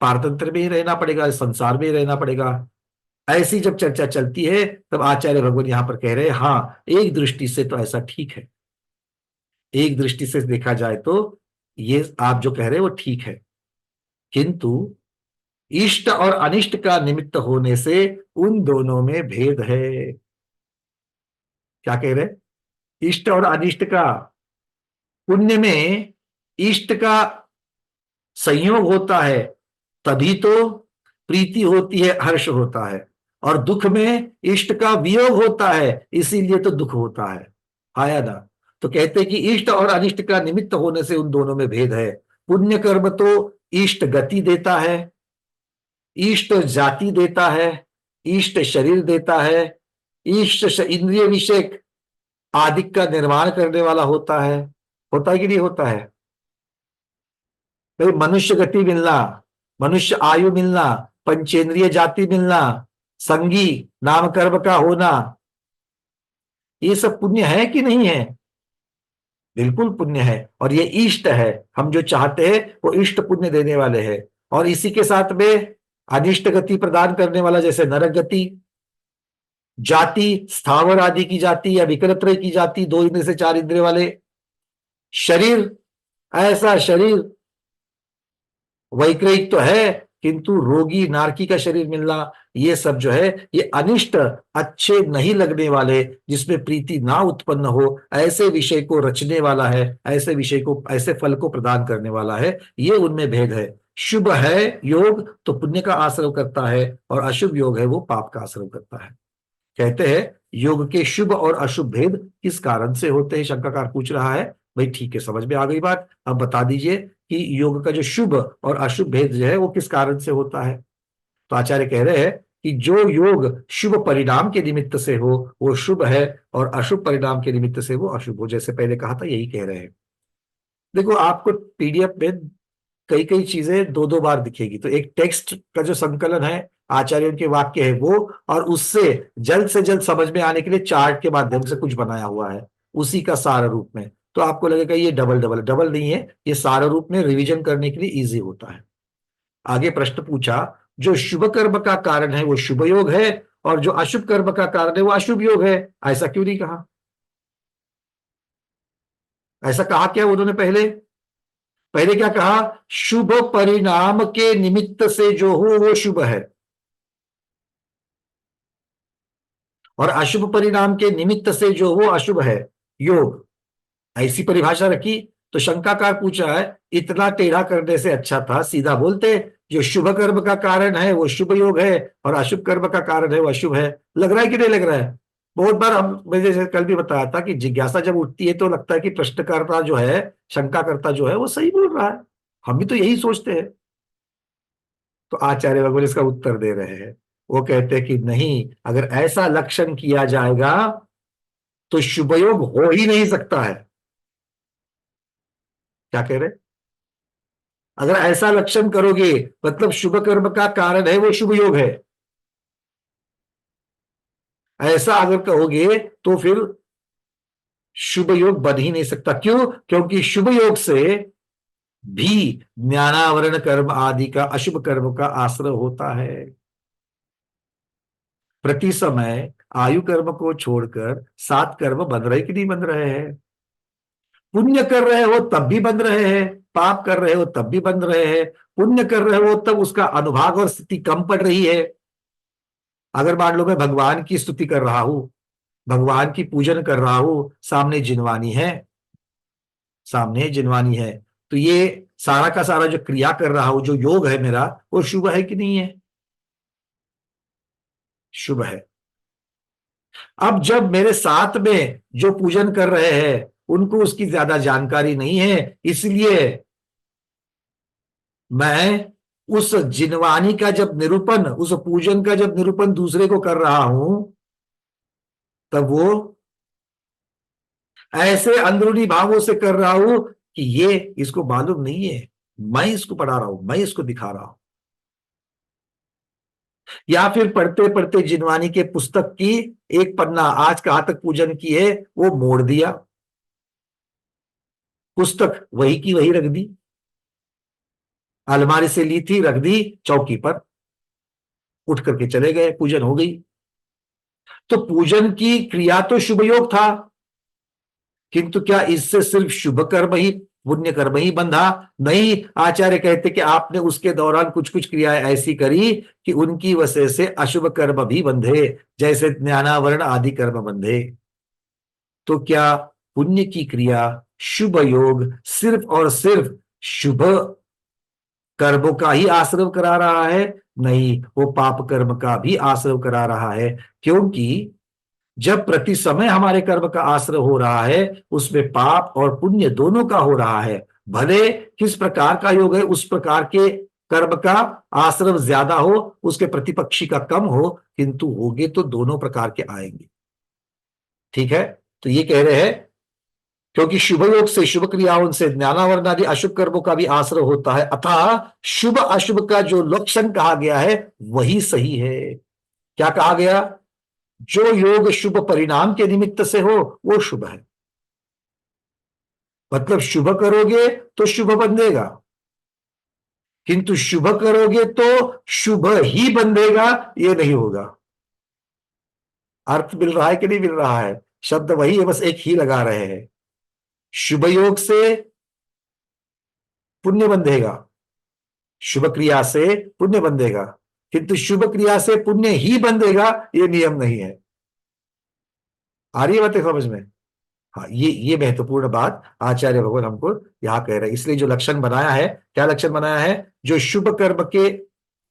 पारतंत्र में ही रहना पड़ेगा, संसार में ही रहना पड़ेगा। ऐसी जब चर्चा चलती है, तब आचार्य भगवान यहां पर कह रहे हैं, हाँ एक दृष्टि से तो ऐसा ठीक है, एक दृष्टि से देखा जाए तो ये आप जो कह रहे हैं वो ठीक है, किंतु इष्ट और अनिष्ट का निमित्त होने से उन दोनों में भेद है। क्या कह रहे हैं? इष्ट और अनिष्ट का, पुण्य में इष्ट का संयोग होता है तभी तो प्रीति होती है, हर्ष होता है, और दुख में इष्ट का वियोग होता है, इसीलिए तो दुख होता है, आया ना? तो कहते हैं कि इष्ट और अनिष्ट का निमित्त होने से उन दोनों में भेद है। पुण्य कर्म तो इष्ट गति देता है, इष्ट जाति देता है, इष्ट शरीर देता है, इष्ट इंद्रिय विषय आदिक का निर्माण करने वाला होता है कि नहीं होता है? भाई मनुष्य गति मिलना, मनुष्य आयु मिलना, पंचेंद्रिय जाति मिलना, संगी नाम कर्म का होना, ये सब पुण्य है कि नहीं है? बिल्कुल पुण्य है। और ये इष्ट है, हम जो चाहते हैं वो इष्ट पुण्य देने वाले हैं। और इसी के साथ में अनिष्ट गति प्रदान करने वाला, जैसे नरक गति, जाति स्थावर आदि की जाति या विकलत्रय की जाति, 2 इंद्रिय से 4 इंद्रिय वाले शरीर, ऐसा शरीर वैक्रयिक तो है किंतु रोगी नारकी का शरीर मिलना, ये सब जो है ये अनिष्ट, अच्छे नहीं लगने वाले, जिसमें प्रीति ना उत्पन्न हो, ऐसे विषय को रचने वाला है, ऐसे विषय को, ऐसे फल को प्रदान करने वाला है, ये उनमें भेद है। शुभ है योग तो पुण्य का आश्रय करता है, और अशुभ योग है वो पाप का आश्रय करता है। कहते हैं योग के शुभ और अशुभ भेद किस कारण से होते हैं, शंकाकार पूछ रहा है। भाई ठीक है, समझ में आ गई बात। अब बता दीजिए कि योग का जो शुभ और अशुभ भेद जो है वो किस कारण से होता है। तो आचार्य कह रहे हैं कि जो योग शुभ परिणाम के निमित्त से हो वो शुभ है, और अशुभ परिणाम के निमित्त से वो अशुभ हो। जैसे पहले कहा था यही कह रहे हैं। देखो आपको पीडीएफ में कई कई चीजें 2-2 बार दिखेगी। तो एक टेक्स्ट का जो संकलन है, आचार्यों के वाक्य है वो, और उससे जल्द से जल्द समझ में आने के लिए चार्ट के माध्यम से कुछ बनाया हुआ है, उसी का सार रूप में। तो आपको लगेगा ये डबल डबल, डबल नहीं है, ये सार रूप में रिवीजन करने के लिए इजी होता है। आगे प्रश्न पूछा, जो शुभ कर्म का कारण है वो शुभ योग है, और जो अशुभ कर्म का कारण है वो अशुभ योग है। ऐसा क्यों नहीं कहा? ऐसा कहा क्या उन्होंने? पहले क्या कहा? शुभ परिणाम के निमित्त से जो हो वो शुभ है, और अशुभ परिणाम के निमित्त से जो हो अशुभ है, योग। ऐसी परिभाषा रखी। तो शंकाकार पूछा है, इतना टेढ़ा करने से अच्छा था सीधा बोलते, जो शुभ कर्म का कारण है वो शुभ योग है, और अशुभ कर्म का कारण है वो अशुभ है। लग रहा है कि नहीं लग रहा है? बहुत बार हम, मैं जैसे कल भी बताया था कि जिज्ञासा जब उठती है तो लगता है कि प्रश्नकर्ता जो है, शंकाकर्ता जो है वो सही बोल रहा है, हम भी तो यही सोचते हैं। तो आचार्य भगवान इसका उत्तर दे रहे हैं। वो कहते हैं कि नहीं, अगर ऐसा लक्षण किया जाएगा तो शुभ योग हो ही नहीं सकता है। क्या कह रहे? अगर ऐसा लक्षण करोगे मतलब शुभ कर्म का कारण है वो शुभ योग है, ऐसा अगर कहोगे तो फिर शुभ योग बन ही नहीं सकता। क्यों? क्योंकि शुभ योग से भी ज्ञानावरण कर्म आदि का, अशुभ कर्म का आश्रय होता है। प्रति समय आयु कर्म को छोड़कर 7 कर्म बन रहे कि नहीं बन रहे हैं? पुण्य कर रहे हो तब भी बन रहे हैं, पाप कर रहे हो तब भी बन रहे हैं। पुण्य कर रहे हो तब उसका अनुभाग और स्थिति कम पड़ रही है। अगर मान लो मैं भगवान की स्तुति कर रहा हूं, भगवान की पूजन कर रहा हूं, सामने जिनवानी है, सामने जिनवानी है, तो ये सारा का सारा जो क्रिया कर रहा हूं, जो योग है मेरा, वो शुभ है कि नहीं है? शुभ है। अब जब मेरे साथ में जो पूजन कर रहे हैं उनको उसकी ज्यादा जानकारी नहीं है, इसलिए मैं उस जिनवानी का जब निरूपण, उस पूजन का जब निरूपण दूसरे को कर रहा हूं, तब वो ऐसे अंदरूनी भावों से कर रहा हूं कि ये इसको मालूम नहीं है, मैं इसको पढ़ा रहा हूं, मैं इसको दिखा रहा हूं। या फिर पढ़ते पढ़ते जिनवानी के पुस्तक की एक पन्ना, आज कहां तक पूजन की है वो मोड़ दिया, पुस्तक वही की वही रख दी, अलमारी से ली थी रख दी चौकी पर, उठ करके चले गए, पूजन हो गई। तो पूजन की क्रिया तो शुभ योग था, किंतु क्या इससे सिर्फ शुभ कर्म ही, पुण्य कर्म ही बंधा? नहीं, आचार्य कहते कि आपने उसके दौरान कुछ कुछ क्रियाएं ऐसी करी कि उनकी वजह से अशुभ कर्म भी बंधे, जैसे ज्ञानावरण आदि कर्म बंधे। तो क्या पुण्य की क्रिया, शुभ योग सिर्फ और सिर्फ शुभ कर्मों का ही आश्रय करा रहा है? नहीं, वो पाप कर्म का भी आश्रय करा रहा है। क्योंकि जब प्रति समय हमारे कर्म का आश्रय हो रहा है, उसमें पाप और पुण्य दोनों का हो रहा है। भले किस प्रकार का योग है उस प्रकार के कर्म का आश्रय ज्यादा हो, उसके प्रतिपक्षी का कम हो, किंतु होगे तो दोनों प्रकार के आएंगे। ठीक है, तो ये कह रहे हैं क्योंकि शुभ योग से, शुभ क्रियाओं से ज्ञानावरण आदि अशुभ कर्मों का भी आश्रय होता है, अतः शुभ अशुभ का जो लक्षण कहा गया है वही सही है। क्या कहा गया? जो योग शुभ परिणाम के निमित्त से हो वो शुभ है। मतलब शुभ करोगे तो शुभ बंधेगा, किंतु शुभ करोगे तो शुभ ही बंधेगा, ये नहीं होगा। अर्थ मिल रहा है कि नहीं मिल रहा है? शब्द वही है, बस एक ही लगा रहे हैं। शुभ योग से पुण्य बंधेगा, शुभ क्रिया से पुण्य बंधेगा, किंतु शुभ क्रिया से पुण्य ही बंधेगा ये नियम नहीं है। आ रही है बातें समझ में? हाँ, ये महत्वपूर्ण बात आचार्य भगवान हमको यहां कह रहे हैं। इसलिए जो लक्षण बनाया है, क्या लक्षण बनाया है? जो शुभ कर्म के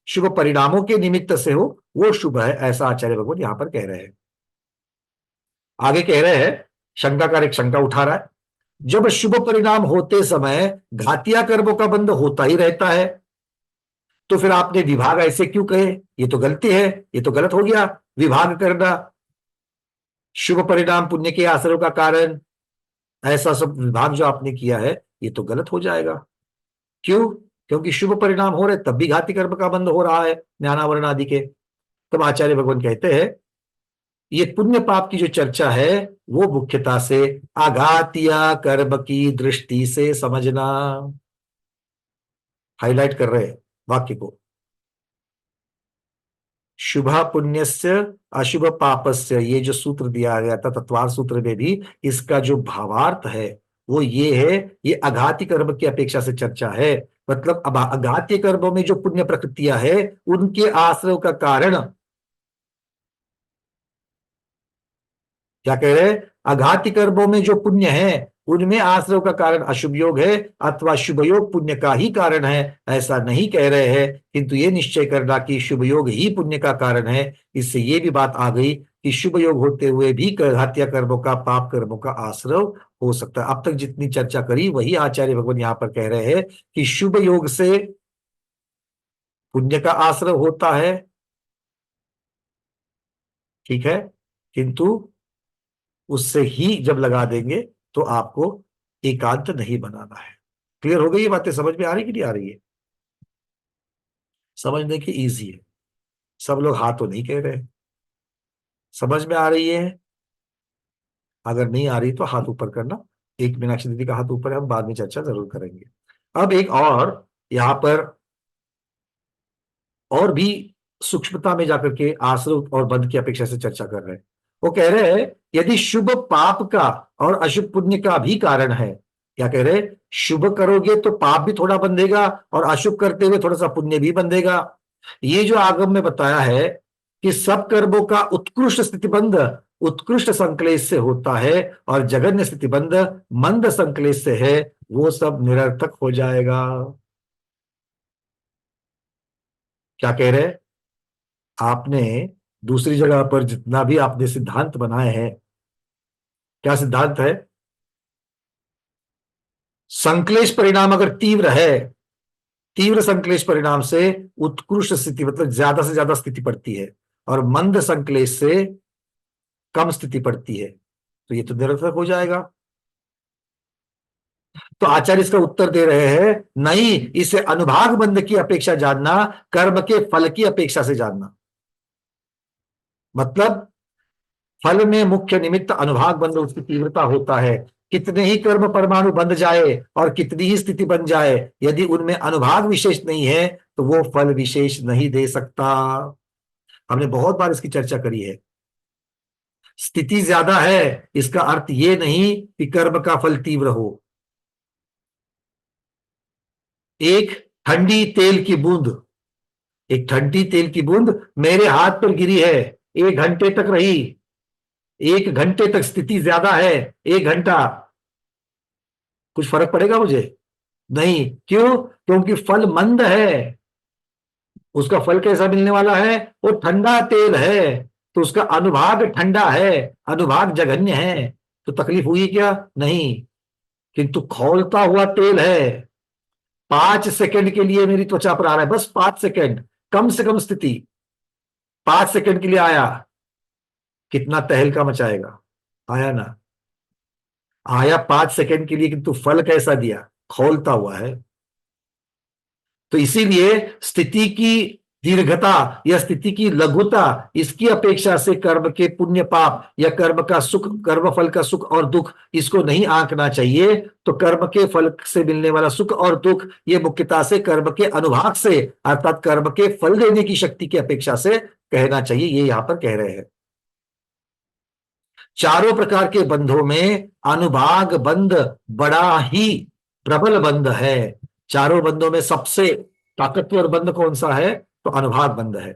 शुभ परिणामों के निमित्त से हो वो शुभ है, ऐसा आचार्य भगवान यहां पर कह रहे हैं। आगे कह रहे हैं, शंकाकार एक शंका उठा रहा है, जब शुभ परिणाम होते समय घातिया कर्मों का बंध होता ही रहता है, तो फिर आपने विभाग ऐसे क्यों कहे? ये तो गलती है, ये तो गलत हो गया विभाग करना। शुभ परिणाम पुण्य के आश्रय का कारण, ऐसा सब विभाग जो आपने किया है ये तो गलत हो जाएगा। क्यों? क्योंकि शुभ परिणाम हो रहे तब भी घाती कर्म का बंध हो रहा है ज्ञानावरण आदि के। तब आचार्य भगवान कहते हैं ये पुण्य पाप की जो चर्चा है वो मुख्यता से आघातिया कर्म की दृष्टि से समझना। हाईलाइट कर रहे हैं वाक्य को। शुभ पुण्यस्य अशुभ पापस्य, ये जो सूत्र दिया गया था तत्वार सूत्र में भी, इसका जो भावार्थ है वो ये है, ये अघाती कर्म की अपेक्षा से चर्चा है। मतलब अब अघाती कर्मों में जो पुण्य प्रकृतियां है उनके आश्रय का कारण, क्या कह रहे हैं? अघाती कर्मों में जो पुण्य है उनमें आश्रय का कारण अशुभ योग है, अथवा शुभ योग पुण्य का ही कारण है, ऐसा नहीं कह रहे हैं। किंतु ये निश्चय करना कि शुभ योग ही पुण्य का कारण है, इससे ये भी बात आ गई कि शुभ योग होते हुए भी घातिया कर्मों का, पाप कर्मों का आश्रय हो सकता है। अब तक जितनी चर्चा करी वही आचार्य भगवान यहां पर कह रहे हैं कि शुभ योग से पुण्य का आश्रय होता है, ठीक है, किंतु उससे ही जब लगा देंगे तो आपको एकांत नहीं बनाना है। क्लियर हो गई ये बातें? समझ में आ रही कि नहीं आ रही है? समझने की इजी है, सब लोग हाँ तो नहीं कह रहे। समझ में आ रही है? अगर नहीं आ रही तो हाथ ऊपर करना। एक मीनाक्षी दीदी का हाथ ऊपर है, हम बाद में चर्चा जरूर करेंगे। अब एक और यहां पर और भी सूक्ष्मता में जाकर के आश्रय और बंध की अपेक्षा से चर्चा कर रहे हैं। वो कह रहे हैं यदि शुभ पाप का और अशुभ पुण्य का भी कारण है, क्या कह रहे हैं? शुभ करोगे तो पाप भी थोड़ा बंधेगा और अशुभ करते हुए थोड़ा सा पुण्य भी बंधेगा। ये जो आगम में बताया है कि सब कर्मों का उत्कृष्ट स्थितिबंध उत्कृष्ट संक्लेश से होता है और जघन्य स्थितिबंध मंद संक्लेश से है, वो सब निरर्थक हो जाएगा। क्या कह रहे हैं? आपने दूसरी जगह पर जितना भी आपने सिद्धांत बनाए हैं, क्या सिद्धांत है? संक्लेश परिणाम अगर तीव्र है, तीव्र संक्लेश परिणाम से उत्कृष्ट स्थिति मतलब ज्यादा से ज्यादा स्थिति पड़ती है, और मंद संक्लेश से कम स्थिति पड़ती है, तो ये तो निरर्थक हो जाएगा। तो आचार्य इसका उत्तर दे रहे हैं नहीं, इसे अनुभाग बंध की अपेक्षा जानना, कर्म के फल की अपेक्षा से जानना। मतलब फल में मुख्य निमित्त अनुभाग बंध उसकी तीव्रता होता है। कितने ही कर्म परमाणु बंध जाए और कितनी ही स्थिति बन जाए, यदि उनमें अनुभाग विशेष नहीं है तो वो फल विशेष नहीं दे सकता। हमने बहुत बार इसकी चर्चा करी है। स्थिति ज्यादा है इसका अर्थ ये नहीं कि कर्म का फल तीव्र हो। एक ठंडी तेल की बूंद, एक ठंडी तेल की बूंद मेरे हाथ पर गिरी है, 1 घंटे तक रही, 1 घंटे तक स्थिति ज्यादा है, 1 घंटा, कुछ फर्क पड़ेगा मुझे? नहीं। क्यों? क्योंकि फल मंद है। उसका फल कैसा मिलने वाला है? वो ठंडा तेल है, तो उसका अनुभाग ठंडा है, अनुभाग जघन्य है, तो तकलीफ हुई क्या? नहीं। किंतु खौलता हुआ तेल है, 5 सेकंड के लिए मेरी त्वचा पर आ रहा है, बस 5 सेकंड, कम से कम स्थिति, 5 सेकंड के लिए आया, कितना तहलका मचाएगा। आया ना, आया 5 सेकंड के लिए, किंतु फल कैसा दिया, खौलता हुआ है। तो इसीलिए स्थिति की दीर्घता या स्थिति की लघुता, इसकी अपेक्षा से कर्म के पुण्य पाप या कर्म का सुख, कर्म फल का सुख और दुख, इसको नहीं आंकना चाहिए। तो कर्म के फल से मिलने वाला सुख और दुख ये मुख्यतः से कर्म के अनुभाग से, अर्थात कर्म के फल देने की शक्ति की अपेक्षा से कहना चाहिए, ये यहां पर कह रहे हैं। चारों प्रकार के बंधों में अनुभाग बंध बड़ा ही प्रबल बंध है। चारों बंधों में सबसे ताकतवर बंध कौन सा है, तो अनुभाग बंध है।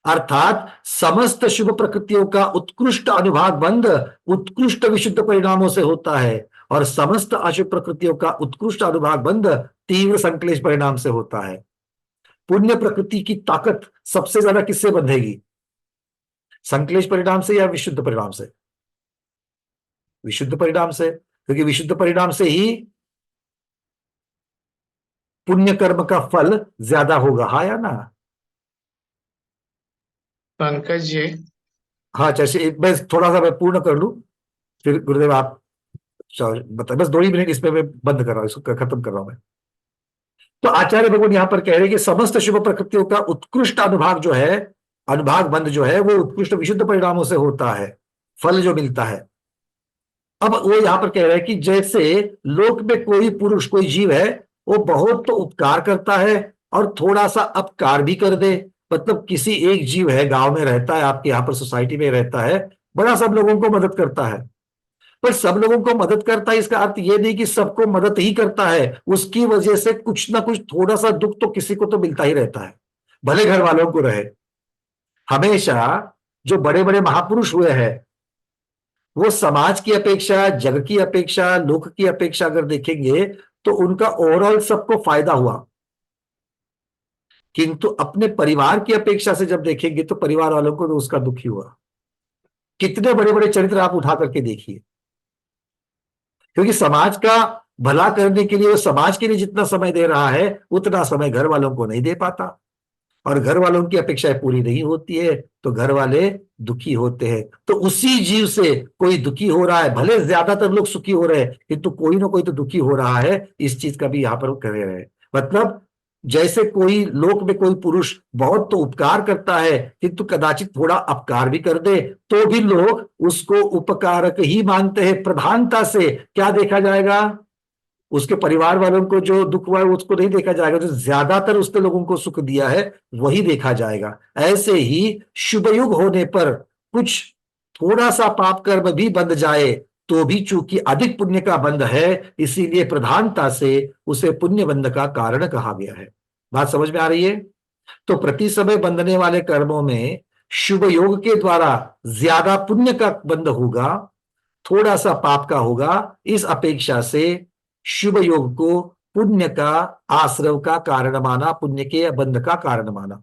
अर्थात समस्त शुभ प्रकृतियों का उत्कृष्ट अनुभाग बंध उत्कृष्ट विशुद्ध परिणामों से होता है, और समस्त अशुभ प्रकृतियों का उत्कृष्ट अनुभाग बंध तीव्र संक्लेश परिणाम से होता है। पुण्य प्रकृति की ताकत सबसे ज्यादा किससे बंधेगी, संक्लेश परिणाम से या विशुद्ध परिणाम से? विशुद्ध परिणाम से, क्योंकि विशुद्ध परिणाम से ही पुण्य कर्म का फल ज्यादा होगा। हाँ या ना? पंकज जी, हाँ, जैसे मैं थोड़ा सा मैं पूर्ण कर लूं, फिर गुरुदेव आप बताए। बस 2 ही मिनट इसमें मैं बंद कर रहा हूं, इसको खत्म कर रहा हूं मैं। तो आचार्य भगवान यहां पर कह रहे हैं कि समस्त शुभ प्रकृतियों का उत्कृष्ट अनुभाग जो है, अनुभाग बंध जो है, वो उत्कृष्ट विशुद्ध परिणामों से होता है, फल जो मिलता है। अब वो यहां पर कह रहे हैं कि जैसे लोक में कोई पुरुष, कोई जीव है, वो बहुत तो उपकार करता है और थोड़ा सा अपकार भी कर दे। मतलब किसी एक जीव है, गांव में रहता है, आपके यहां पर सोसाइटी में रहता है, बड़ा सब लोगों को मदद करता है। पर सब लोगों को मदद करता है, इसका अर्थ ये नहीं कि सबको मदद ही करता है, उसकी वजह से कुछ ना कुछ थोड़ा सा दुख तो किसी को तो मिलता ही रहता है, भले घर वालों को रहे। हमेशा जो बड़े बड़े महापुरुष हुए हैं, वो समाज की अपेक्षा, जग की अपेक्षा, लोक की अपेक्षा अगर देखेंगे तो उनका ओवरऑल सबको फायदा हुआ। किंतु अपने परिवार की अपेक्षा से जब देखेंगे तो परिवार वालों को तो उसका दुख ही हुआ। कितने बड़े बड़े चरित्र आप उठा करके देखिए, क्योंकि समाज का भला करने के लिए, वो समाज के लिए जितना समय दे रहा है उतना समय घर वालों को नहीं दे पाता, और घर वालों की अपेक्षाएं पूरी नहीं होती है तो घर वाले दुखी होते हैं। तो उसी जीव से कोई दुखी हो रहा है, भले ज्यादातर लोग सुखी हो रहे हैं किंतु कोई ना कोई तो दुखी हो रहा है, इस चीज का भी यहां पर कह रहे हैं। मतलब जैसे कोई लोक में कोई पुरुष बहुत तो उपकार करता है किंतु कदाचित थोड़ा अपकार भी कर दे, तो भी लोग उसको उपकारक ही मानते हैं। प्रधानता से क्या देखा जाएगा, उसके परिवार वालों को जो दुख हुआ है उसको नहीं देखा जाएगा, जो ज्यादातर उसने लोगों को सुख दिया है वही देखा जाएगा। ऐसे ही शुभ युग होने पर कुछ थोड़ा सा पाप कर्म भी बंध जाए तो भी चूंकि अधिक पुण्य का बंध है, इसीलिए प्रधानता से उसे पुण्य बंध का कारण कहा गया है। बात समझ में आ रही है? तो प्रति समय बंधने वाले कर्मों में शुभ योग के द्वारा ज्यादा पुण्य का बंध होगा, थोड़ा सा पाप का होगा। इस अपेक्षा से शुभ योग को पुण्य का आश्रव का कारण माना, पुण्य के बंध का कारण माना।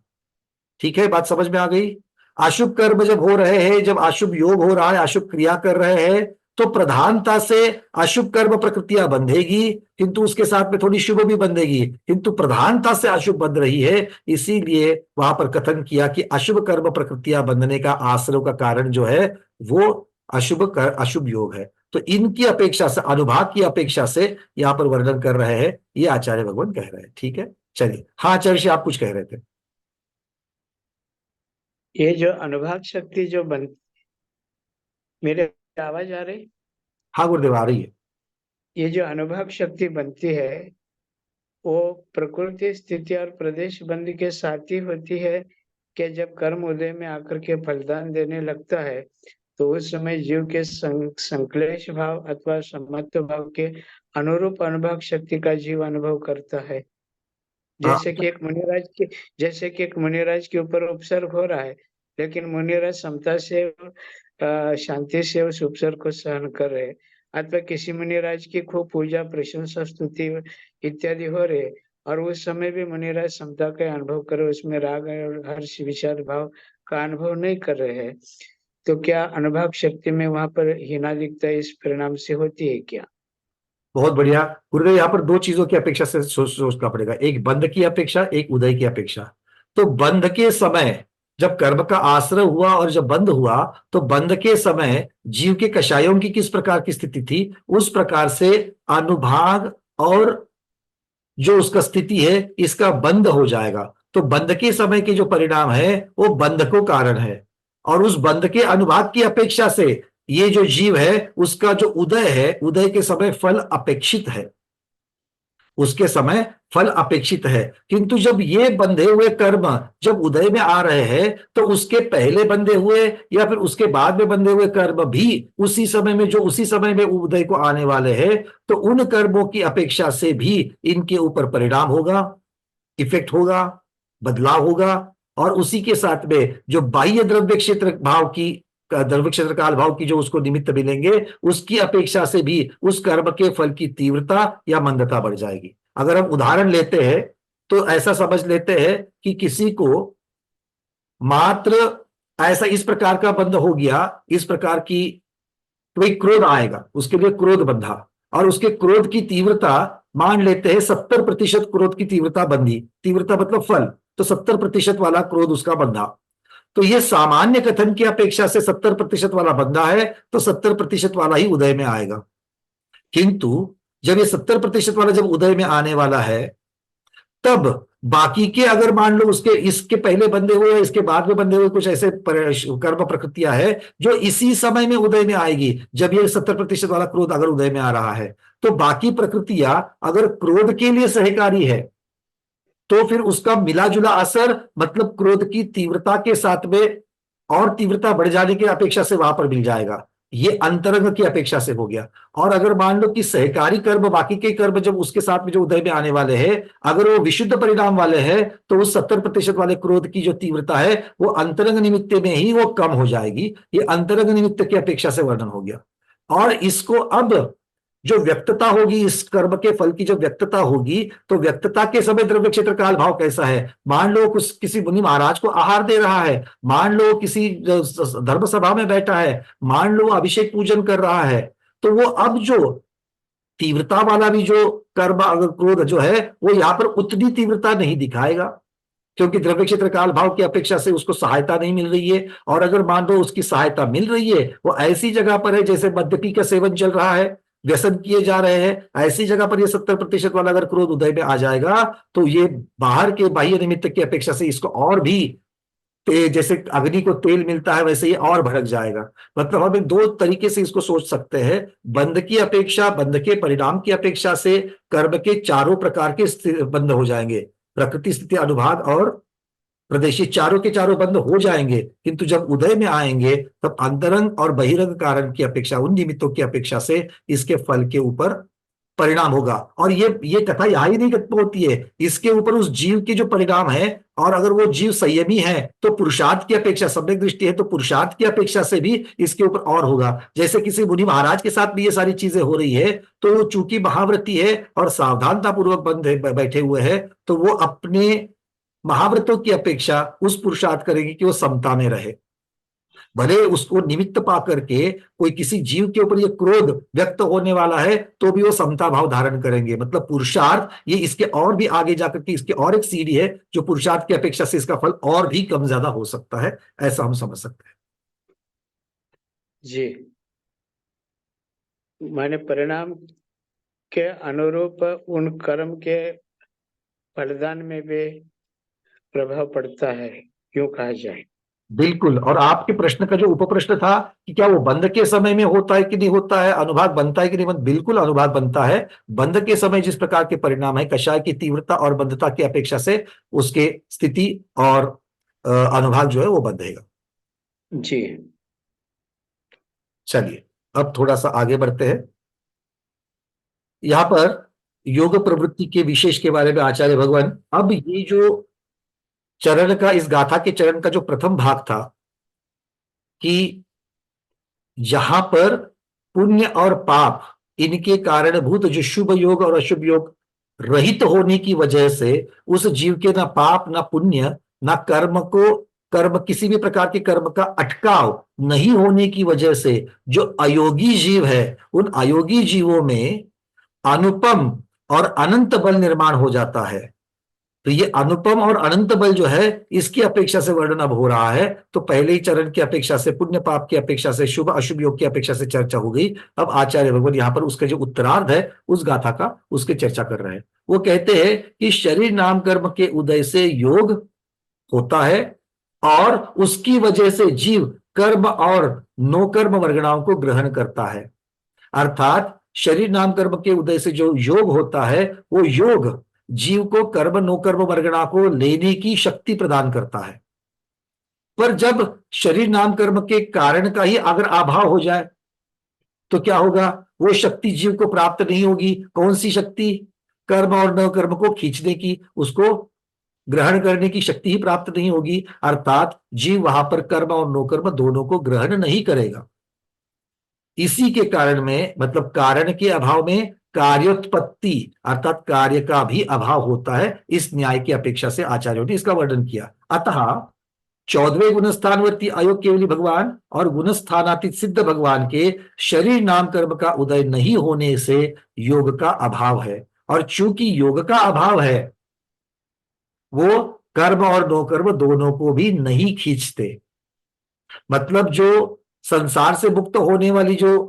ठीक है, बात समझ में आ गई? अशुभ कर्म जब हो रहे हैं, जब अशुभ योग हो रहा है, अशुभ क्रिया कर रहे हैं, तो प्रधानता से अशुभ कर्म प्रकृतियां बंधेगी, किंतु उसके साथ में थोड़ी शुभ भी बंधेगी, किंतु प्रधानता से अशुभ बंध रही है। इसीलिए वहां पर कथन किया कि अशुभ कर्म प्रकृतियां बंधने का आश्रव का कारण जो है वो अशुभ योग है। तो इनकी अपेक्षा से, अनुभाग की अपेक्षा से यहां पर वर्णन कर रहे हैं, ये आचार्य भगवान कह रहे हैं। ठीक है, चलिए। हाँ आचार्य जी, आप कुछ कह रहे थे। ये जो अनुभाग शक्ति जो बन, मेरे आवाज आ रही? हाँ गुरुदेव, आ रही है। ये जो अनुभाग शक्ति बनती है वो प्रकृति स्थिति और प्रदेश बंद के साथ ही होती है कि जब कर्म उदय में आकर के फलदान देने लगता है तो उस समय जीव के संक्लेश भाव अथवा समत्व भाव के अनुरूप अनुभाग शक्ति का जीव अनुभव करता है। जैसे कि एक मुनिराज के ऊपर उपसर्ग हो रहा है, लेकिन मुनिराज समता से शांति से उस उपसर्ग को सहन कर रहे हैं। अथवा किसी मुनिराज की खूब पूजा, प्रशंसा, स्तुति इत्यादि हो रहे, और उस समय भी मुनिराज समता का अनुभव कर, उसमें राग और हर्ष विषाद भाव का अनुभव नहीं कर रहे हैं। तो क्या अनुभाग शक्ति में वहां पर हीनादिकता इस परिणाम से होती है क्या? बहुत बढ़िया गुरुदेव, यहाँ पर 2 चीजों की अपेक्षा से सोचना पड़ेगा, एक बंध की अपेक्षा, एक उदय की अपेक्षा। तो बंध के समय जब कर्म का आश्रय हुआ और जब बंध हुआ, तो बंध के समय जीव के कषायों की किस प्रकार की स्थिति थी, उस प्रकार से अनुभाग और जो उसका स्थिति है इसका बंध हो जाएगा। तो बंध के समय के जो परिणाम है वो बंध को कारण है, और उस बंध के अनुभाग की अपेक्षा से ये जो जीव है उसका जो उदय है, उदय के समय फल अपेक्षित है, उसके समय फल अपेक्षित है। किंतु जब ये बंधे हुए कर्म जब उदय में आ रहे हैं, तो उसके पहले बंधे हुए या फिर उसके बाद में बंधे हुए कर्म भी उसी समय में, जो उसी समय में उदय को आने वाले हैं, तो उन कर्मों की अपेक्षा से भी इनके ऊपर परिणाम होगा, इफेक्ट होगा, बदलाव होगा। और उसी के साथ में जो बाह्य द्रव्य क्षेत्र भाव की, द्रव्य क्षेत्र काल भाव की जो उसको निमित्त मिलेंगे, उसकी अपेक्षा से भी उस कर्म के फल की तीव्रता या मंदता बढ़ जाएगी। अगर हम उदाहरण लेते हैं तो ऐसा समझ लेते हैं कि किसी को मात्र ऐसा इस प्रकार का बंध हो गया, इस प्रकार की कोई क्रोध आएगा, उसके लिए क्रोध बंधा, और उसके क्रोध की तीव्रता मान लेते हैं 70% क्रोध की तीव्रता बंधी, तीव्रता मतलब फल, तो 70% वाला क्रोध उसका बंधा। तो ये सामान्य कथन की अपेक्षा से 70% वाला बंधा है, तो 70% वाला ही उदय में आएगा। किंतु जब ये 70% वाला जब उदय में आने वाला है, तब बाकी के अगर मान लो उसके इसके पहले बंधे हुए या इसके बाद में बंधे हुए कुछ ऐसे कर्म प्रकृतियां है जो इसी समय में उदय में आएगी। जब ये 70% वाला क्रोध अगर उदय में आ रहा है, तो बाकी प्रकृतियां अगर क्रोध के लिए सहकारी है, तो फिर उसका मिला जुला असर मतलब क्रोध की तीव्रता के साथ में और तीव्रता बढ़ जाने की अपेक्षा से वहां पर मिल जाएगा। ये अंतरंग की अपेक्षा से हो गया। और अगर मान लो कि सहकारी कर्म, बाकी के कर्म जब उसके साथ में जो उदय में आने वाले हैं, अगर वो विशुद्ध परिणाम वाले हैं, तो उस 70% वाले क्रोध की जो तीव्रता है वो अंतरंग निमित्त में ही वो कम हो जाएगी। ये अंतरंग निमित्त की अपेक्षा से वर्णन हो गया। और इसको अब जो व्यक्तता होगी, इस कर्म के फल की जो व्यक्तता होगी, तो व्यक्तता के समय द्रव्य क्षेत्र काल भाव कैसा है। मान लो कुछ किसी मुनि महाराज को आहार दे रहा है, मान लो किसी धर्म सभा में बैठा है, मान लो अभिषेक पूजन कर रहा है, तो वो अब जो तीव्रता वाला भी जो कर्म अगर क्रोध जो है वो यहां पर उतनी तीव्रता नहीं दिखाएगा, क्योंकि द्रव्य क्षेत्र काल भाव की अपेक्षा से उसको सहायता नहीं मिल रही है। और अगर मान लो उसकी सहायता मिल रही है, वो ऐसी जगह पर है जैसे मद्यपी का सेवन चल रहा है, व्यसन किए जा रहे हैं, ऐसी जगह पर ये 70% वाला अगर क्रोध उदय में आ जाएगा, तो ये बाहर के बाह्य निमित्त की अपेक्षा से इसको और भी जैसे अग्नि को तेल मिलता है वैसे ये और भड़क जाएगा। मतलब हम दो तरीके से इसको सोच सकते हैं। बंध की अपेक्षा, बंध के परिणाम की अपेक्षा से कर्म के चारों प्रकार के बंध हो जाएंगे, प्रकृति, स्थिति, अनुभाग और प्रदेशी, चारों के चारों बंद हो जाएंगे। किंतु जब उदय में आएंगे तब अंतरंग और बहिरंग कारण की अपेक्षा, उन निमित्तों की अपेक्षा से इसके फल के ऊपर परिणाम होगा। और ये कथा यहां ही नहीं खत्म होती है, इसके ऊपर उस जीव के जो परिणाम है, और अगर वो जीव संयमी है तो पुरुषार्थ की अपेक्षा, सम्यक दृष्टि है तो पुरुषार्थ की अपेक्षा से भी इसके ऊपर और होगा। जैसे किसी मुनि महाराज के साथ भी ये सारी चीजें हो रही है, तो वो चूंकि महाव्रती है और सावधानता पूर्वक बंधे बैठे हुए हैं, तो वो अपने महाव्रतों की अपेक्षा उस पुरुषार्थ करेगी कि वो समता में रहे। भले उसको निमित्त पा करके कोई किसी जीव के ऊपर ये क्रोध व्यक्त होने वाला है, तो भी वो समता भाव धारण करेंगे। मतलब पुरुषार्थ ये इसके और भी आगे जाकर के इसकी और एक सीढ़ी है, जो पुरुषार्थ की अपेक्षा से इसका फल और भी कम ज्यादा हो सकता है, ऐसा हम समझ सकते हैं। जी, माने परिणाम के अनुरूप उन कर्म के फलदान में भी प्रभाव पड़ता है, क्यों कहा जाए। बिल्कुल। और आपके प्रश्न का जो उपप्रश्न था कि क्या वो बंध के समय में होता है कि नहीं होता है, अनुभाग बनता है कि नहीं बनता, बिल्कुल अनुभाग बनता है। बंध के समय जिस प्रकार के परिणाम है, कषाय की तीव्रता और बंधता की अपेक्षा से उसके स्थिति और अनुभाग जो है वो बंधेगा। जी, चलिए अब थोड़ा सा आगे बढ़ते हैं। यहां पर योग प्रवृत्ति के विशेष के बारे में आचार्य भगवान, अब ये जो चरण का, इस गाथा के चरण का जो प्रथम भाग था कि जहां पर पुण्य और पाप इनके कारणभूत जो शुभ योग और अशुभ योग रहित होने की वजह से उस जीव के ना पाप ना पुण्य ना कर्म किसी भी प्रकार के कर्म का अटकाव नहीं होने की वजह से जो अयोगी जीव है, उन अयोगी जीवों में अनुपम और अनंत बल निर्माण हो जाता है। तो ये अनुपम और अनंत बल जो है इसकी अपेक्षा से वर्णन अब हो रहा है। तो पहले ही चरण की अपेक्षा से, पुण्य पाप की अपेक्षा से, शुभ अशुभ योग की अपेक्षा से चर्चा हो गई। अब आचार्य भगवान यहाँ पर उसका जो उत्तरार्ध है उस गाथा का उसके चर्चा कर रहे हैं। वो कहते हैं कि शरीर नाम कर्म के उदय से योग होता है और उसकी वजह से जीव कर्म और नो कर्म वर्गणाओं को ग्रहण करता है। अर्थात शरीर नाम कर्म के उदय से जो योग होता है वो योग जीव को कर्म नो कर्म वर्गणा को लेने की शक्ति प्रदान करता है। पर जब शरीर नाम कर्म के कारण का ही अगर अभाव हो जाए तो क्या होगा? वो शक्ति जीव को प्राप्त नहीं होगी। कौन सी शक्ति? कर्म और न कर्म को खींचने की, उसको ग्रहण करने की शक्ति ही प्राप्त नहीं होगी। अर्थात जीव वहां पर कर्म और नो कर्म दोनों को ग्रहण नहीं करेगा। इसी के कारण में, मतलब कारण के अभाव में कार्योत्पत्ति अर्थात कार्य का भी अभाव होता है। इस न्याय की अपेक्षा से आचार्यों ने इसका वर्णन किया। अतः 14वें गुणस्थानवर्ती अयोग केवली भगवान और गुणस्थानातीत सिद्ध भगवान के शरीर नाम कर्म का उदय नहीं होने से योग का अभाव है। और चूंकि योग का अभाव है वो कर्म और नो कर्म दोनों को भी नहीं खींचते। मतलब जो संसार से मुक्त होने वाली जो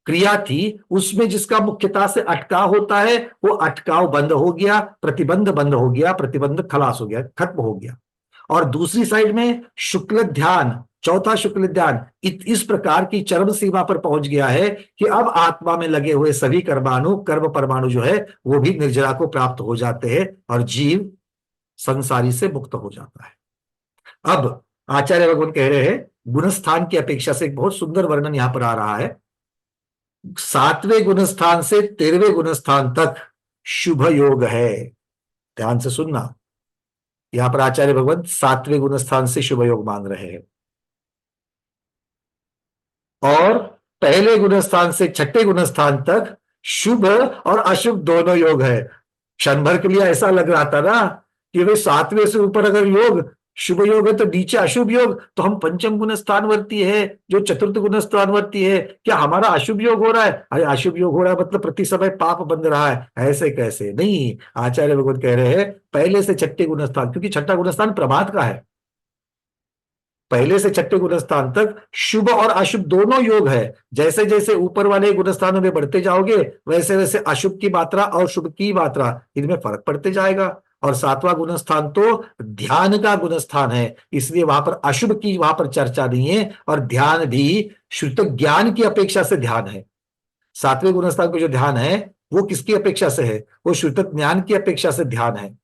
क्रिया थी उसमें जिसका मुख्यता से अटकाव होता है वो अटकाव बंद हो गया, प्रतिबंध बंद हो गया, प्रतिबंध खलास हो गया, खत्म हो गया। और दूसरी साइड में शुक्ल ध्यान, चौथा शुक्ल ध्यान इस प्रकार की चरम सीमा पर पहुंच गया है कि अब आत्मा में लगे हुए सभी कर्म परमाणु जो है वो भी निर्जरा को प्राप्त हो जाते हैं और जीव संसारी से मुक्त हो जाता है। अब आचार्य भगवान कह रहे हैं गुणस्थान की अपेक्षा से एक बहुत सुंदर वर्णन यहां पर आ रहा है। 7वें गुणस्थान से 13वें गुणस्थान तक शुभ योग है। ध्यान से सुनना, यहां पर आचार्य भगवान 7वें गुणस्थान से शुभ योग मान रहे हैं और पहले गुणस्थान से 6ठे गुणस्थान तक शुभ और अशुभ दोनों योग है। क्षण भर के लिए ऐसा लग रहा था ना कि भाई 7वें से ऊपर अगर योग शुभ योग है तो नीचे अशुभ योग, तो हम पंचम गुण स्थानवर्ती है, जो चतुर्थ गुण स्थानवर्ती है, क्या हमारा अशुभ योग हो रहा है? अरे अशुभ योग हो रहा है मतलब प्रति समय पाप बंध रहा है। ऐसे कैसे? नहीं, आचार्य भगवत कह रहे हैं पहले से 6ठे गुण स्थान, क्योंकि 6ठा गुण स्थान प्रभात का है, पहले से 6ठे गुणस्थान तक शुभ और अशुभ दोनों योग है। जैसे जैसे ऊपर वाले गुणस्थानों में बढ़ते जाओगे वैसे वैसे अशुभ की मात्रा और शुभ की मात्रा इनमें फर्क पड़ते जाएगा। और 7वां गुणस्थान तो ध्यान का गुणस्थान है, इसलिए वहां पर अशुभ की वहां पर चर्चा नहीं है और ध्यान भी शुद्ध ज्ञान की अपेक्षा से ध्यान है। 7वें गुणस्थान को जो ध्यान है वो किसकी अपेक्षा से है? वो शुद्ध ज्ञान की अपेक्षा से ध्यान है,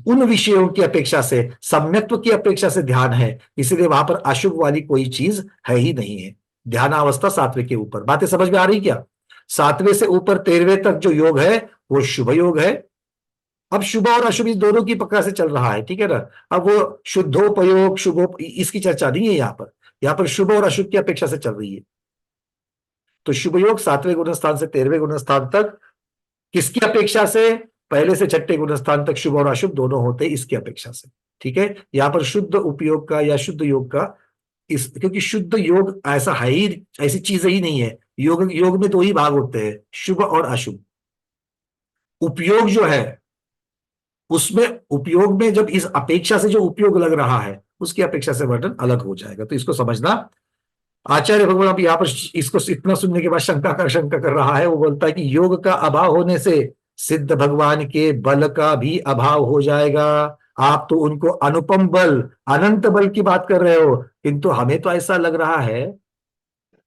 उन विषयों की अपेक्षा से, सम्यक्त्व की अपेक्षा से ध्यान है। इसलिए वहां पर अशुभ वाली कोई चीज है ही नहीं है। ध्यानावस्था 7वें के ऊपर। बातें समझ में आ रही क्या? 7वें से ऊपर 13वें तक जो योग है वो शुभ योग है। अब शुभ और अशुभ इस दोनों की पक्का से चल रहा है, ठीक है ना। अब वो शुद्धोपयोग शुभोप इसकी चर्चा नहीं है यहाँ पर, यहाँ पर शुभ और अशुभ की अपेक्षा से चल रही है। तो शुभ योग 7वें गुणस्थान से 13वें गुणस्थान तक किसकी अपेक्षा से? पहले से 6ठे गुणस्थान तक शुभ और अशुभ दोनों होते इसकी अपेक्षा से, ठीक है। यहाँ पर शुद्ध उपयोग का या शुद्ध योग का क्योंकि शुद्ध योग ऐसा है ही, ऐसी चीज ही नहीं है। योग में 2 ही भाग होते हैं, शुभ और अशुभ। उपयोग जो है उसमें, उपयोग में जब इस अपेक्षा से जो उपयोग लग रहा है उसकी अपेक्षा से वर्णन अलग हो जाएगा। तो इसको समझना। आचार्य भगवान अब यहाँ पर इसको इतना सुनने के बाद शंका कर रहा है। वो बोलता है कि योग का अभाव होने से सिद्ध भगवान के बल का भी अभाव हो जाएगा। आप तो उनको अनुपम बल, अनंत बल की बात कर रहे हो, किंतु हमें तो ऐसा लग रहा है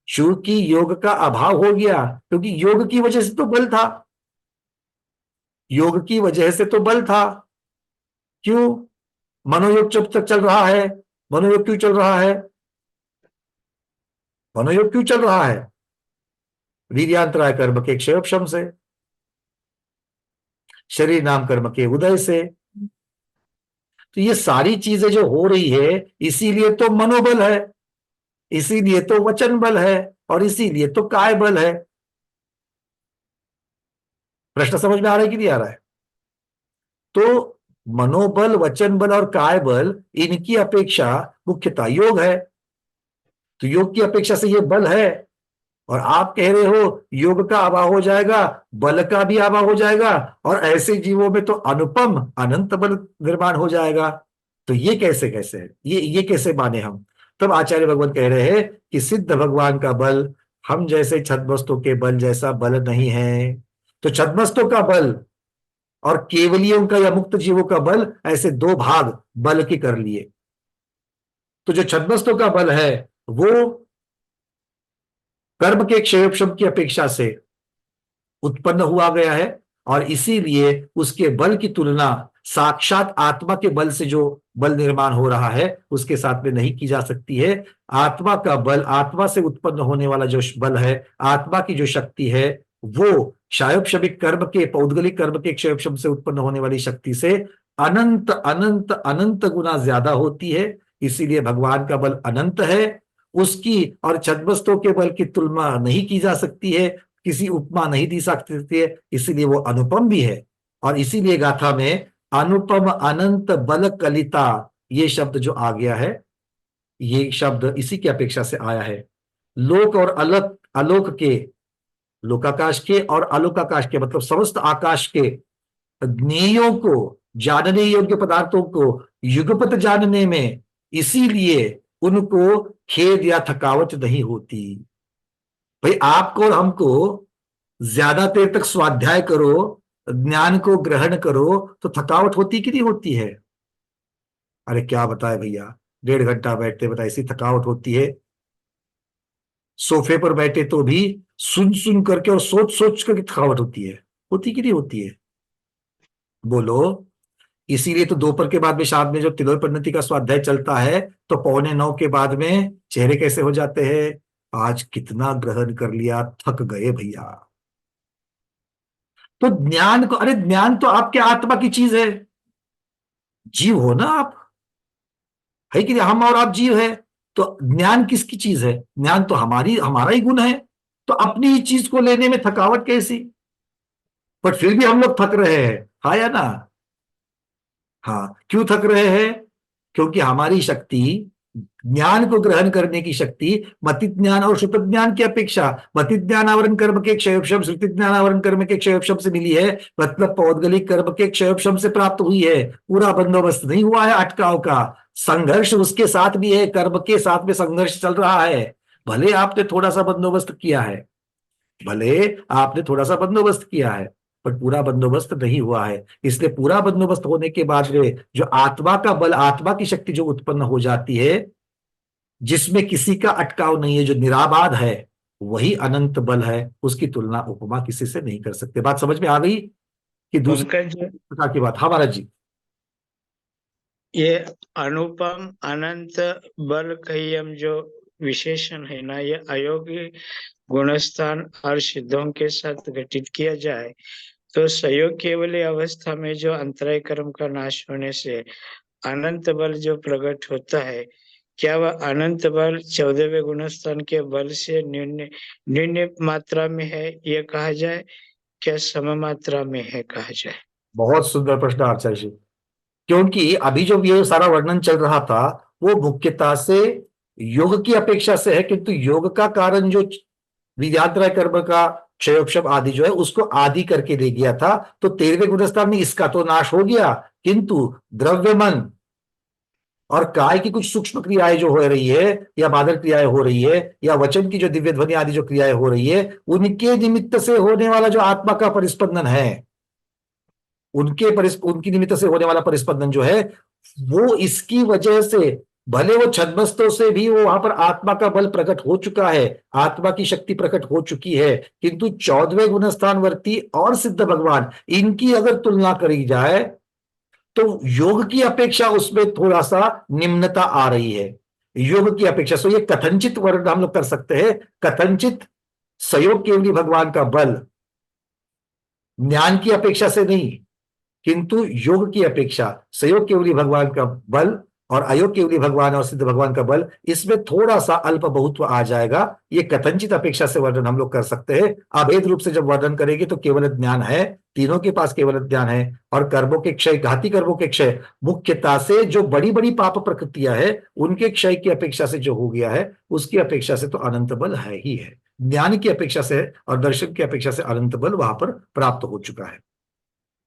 चूंकि योग का अभाव हो गया, क्योंकि योग की वजह से तो बल था, योग की वजह से तो बल था। क्यों? मनोयोग जब तक चल रहा है, मनोयोग क्यों चल रहा है? मनोयोग क्यों चल रहा है? वीर्यांतराय कर्म के क्षयोपशम से, शरीर नाम कर्म के उदय से। तो ये सारी चीजें जो हो रही है इसीलिए तो मनोबल है, इसीलिए तो वचन बल है और इसीलिए तो काय बल है। प्रश्न समझ में आ रहा है कि नहीं आ रहा है? तो मनोबल, वचन बल और काय बल, इनकी अपेक्षा मुख्यतः योग है। तो योग की अपेक्षा से ये बल है और आप कह रहे हो योग का अभाव हो जाएगा, बल का भी अभाव हो जाएगा, और ऐसे जीवों में तो अनुपम अनंत बल निर्माण हो जाएगा। तो ये कैसे कैसे है, ये कैसे माने हम? तब आचार्य भगवान कह रहे हैं कि सिद्ध भगवान का बल हम जैसे छद्मस्तों के बल जैसा बल नहीं है। तो छद्मस्तों का बल और केवलियों का या मुक्त जीवों का बल, ऐसे दो भाग बल के कर लिए। तो जो छद्मस्तों का बल है वो कर्म के क्षयोपशम की अपेक्षा से उत्पन्न हुआ गया है, और इसीलिए उसके बल की तुलना साक्षात आत्मा के बल से जो बल निर्माण हो रहा है उसके साथ में नहीं की जा सकती है। आत्मा का बल, आत्मा से उत्पन्न होने वाला जो बल है, आत्मा की जो शक्ति है, वो क्षयोपशमिक कर्म के, पौद्गलिक कर्म के क्षयोपशम से उत्पन्न होने वाली शक्ति से अनंत अनंत अनंत गुना ज्यादा होती है। इसीलिए भगवान का बल अनंत है, उसकी और छद्मस्तों के बल की तुलना नहीं की जा सकती है, किसी उपमा नहीं दी सकती है, इसीलिए वो अनुपम भी है। और इसीलिए गाथा में अनुपम अनंत बल कलिता ये शब्द जो आ गया है, ये शब्द इसी की अपेक्षा से आया है। लोक और अलग आलोक के, लोकाकाश के और आलोकाकाश के मतलब समस्त आकाश के ज्ञेयों को, जानने योग्य पदार्थों को युगपत जानने में इसीलिए उनको खेद या थकावट नहीं होती। भाई आपको और हमको ज्यादा देर तक स्वाध्याय करो, ज्ञान को ग्रहण करो तो थकावट होती कि नहीं होती है? अरे क्या बताए भैया, 1.5 घंटा बैठते बताए ऐसी थकावट होती है। सोफे पर बैठे तो भी सुन सुन करके और सोच सोच करके थकावट होती है, होती कि नहीं होती है? बोलो। इसीलिए तो दोपहर के बाद में, शाम में जो तिलोय परिणति का स्वाध्याय चलता है तो 8:45 के बाद में चेहरे कैसे हो जाते हैं, आज कितना ग्रहण कर लिया, थक गए भैया। तो ज्ञान को, अरे ज्ञान तो आपके आत्मा की चीज है, जीव हो ना आप, है कि नहीं? हम और आप जीव है, तो ज्ञान किसकी चीज है? ज्ञान तो हमारा ही गुण है। तो अपनी ही चीज को लेने में थकावट कैसी? पर फिर भी हम लोग थक रहे हैं, हाँ या ना? हाँ, क्यों थक रहे हैं? क्योंकि हमारी शक्ति, ज्ञान को ग्रहण करने की शक्ति मति ज्ञान और श्रुत ज्ञान की अपेक्षा मति ज्ञान आवरण कर्म के क्षयोपशम, श्रुति ज्ञान आवरण कर्म के क्षयोपशम से मिली है, मतलब पौद्गलिक कर्म के क्षयोपशम से प्राप्त हुई है। पूरा बंदोबस्त नहीं हुआ है अटकाव का, संघर्ष उसके साथ भी है, कर्म के साथ में संघर्ष चल रहा है। भले आपने थोड़ा सा बंदोबस्त किया है, भले आपने थोड़ा सा बंदोबस्त किया है, पर पूरा बंदोबस्त नहीं हुआ है। इसलिए पूरा बंदोबस्त होने के बाद में जो आत्मा का बल, आत्मा की शक्ति जो उत्पन्न हो जाती है, जिसमें किसी का अटकाव नहीं है, जो निराबाध है, वही अनंत बल है। उसकी तुलना उपमा किसी से नहीं कर सकते। बात समझ में आ गई कि दूसरी पंकज, प्रकार की बात? हाँ महाराज जी। ये अनुपम अनंत बल कहियम जो विशेषण है ना, ये अयोगी गुणस्थान और सिद्धों के साथ घटित किया जाए तो सहयोग केवल अवस्था में जो अंतराय कर्म का नाश होने से अनंत बल जो प्रकट होता है, क्या वह अनंत बल 14वें गुणस्थान के बल से न्यून मात्रा में है ये कहा जाए, क्या सम मात्रा में है कहा जाए? बहुत सुंदर प्रश्न आचार्य जी, क्योंकि अभी जो ये सारा वर्णन चल रहा था वो मुख्यतः से योग की अपेक्षा से है, किंतु योग का कारण जो विद्यात्रय कर्म का क्षयोपशम आदि जो है उसको आदि करके दे दिया था। तो 13वें गुणस्थान में इसका तो नाश हो गया, किंतु द्रव्य मन और काय की कुछ सूक्ष्म क्रियाएं जो हो रही है, या बादल क्रियाएं हो रही है, या वचन की जो दिव्य ध्वनि आदि जो क्रियाएं हो रही है, उनके निमित्त से होने वाला जो आत्मा का परिस्पंदन है, उनकी निमित्त से होने वाला परिस्पंदन जो है, वो इसकी वजह से, भले वो छद्मस्तों से भी वो वहां पर आत्मा का बल प्रकट हो चुका है, आत्मा की शक्ति प्रकट हो चुकी है, किंतु 14वें गुणस्थानवर्ती और सिद्ध भगवान, इनकी अगर तुलना करी जाए तो योग की अपेक्षा उसमें थोड़ा सा निम्नता आ रही है, योग की अपेक्षा। सो ये कथनचित वर्ण हम लोग कर सकते हैं, कथनचित सहयोग केवली भगवान का बल ज्ञान की अपेक्षा से नहीं, किंतु योग की अपेक्षा सहयोग केवली भगवान का बल और अयोग केवली भगवान और सिद्ध भगवान का बल, इसमें थोड़ा सा अल्प बहुत्व आ जाएगा। ये कथनचित अपेक्षा से वर्णन हम लोग कर सकते हैं। अभेद रूप से जब वर्णन करेंगे तो केवल ज्ञान है, तीनों के पास केवल ज्ञान है, और कर्मों के क्षय, घाती कर्मों के क्षय, मुख्यतः से जो बड़ी बड़ी पाप प्रकृतियां है उनके क्षय की अपेक्षा से जो हो गया है, उसकी अपेक्षा से तो अनंत बल है ही है। ज्ञान की अपेक्षा से और दर्शन की अपेक्षा से अनंत बल वहां पर प्राप्त हो चुका है।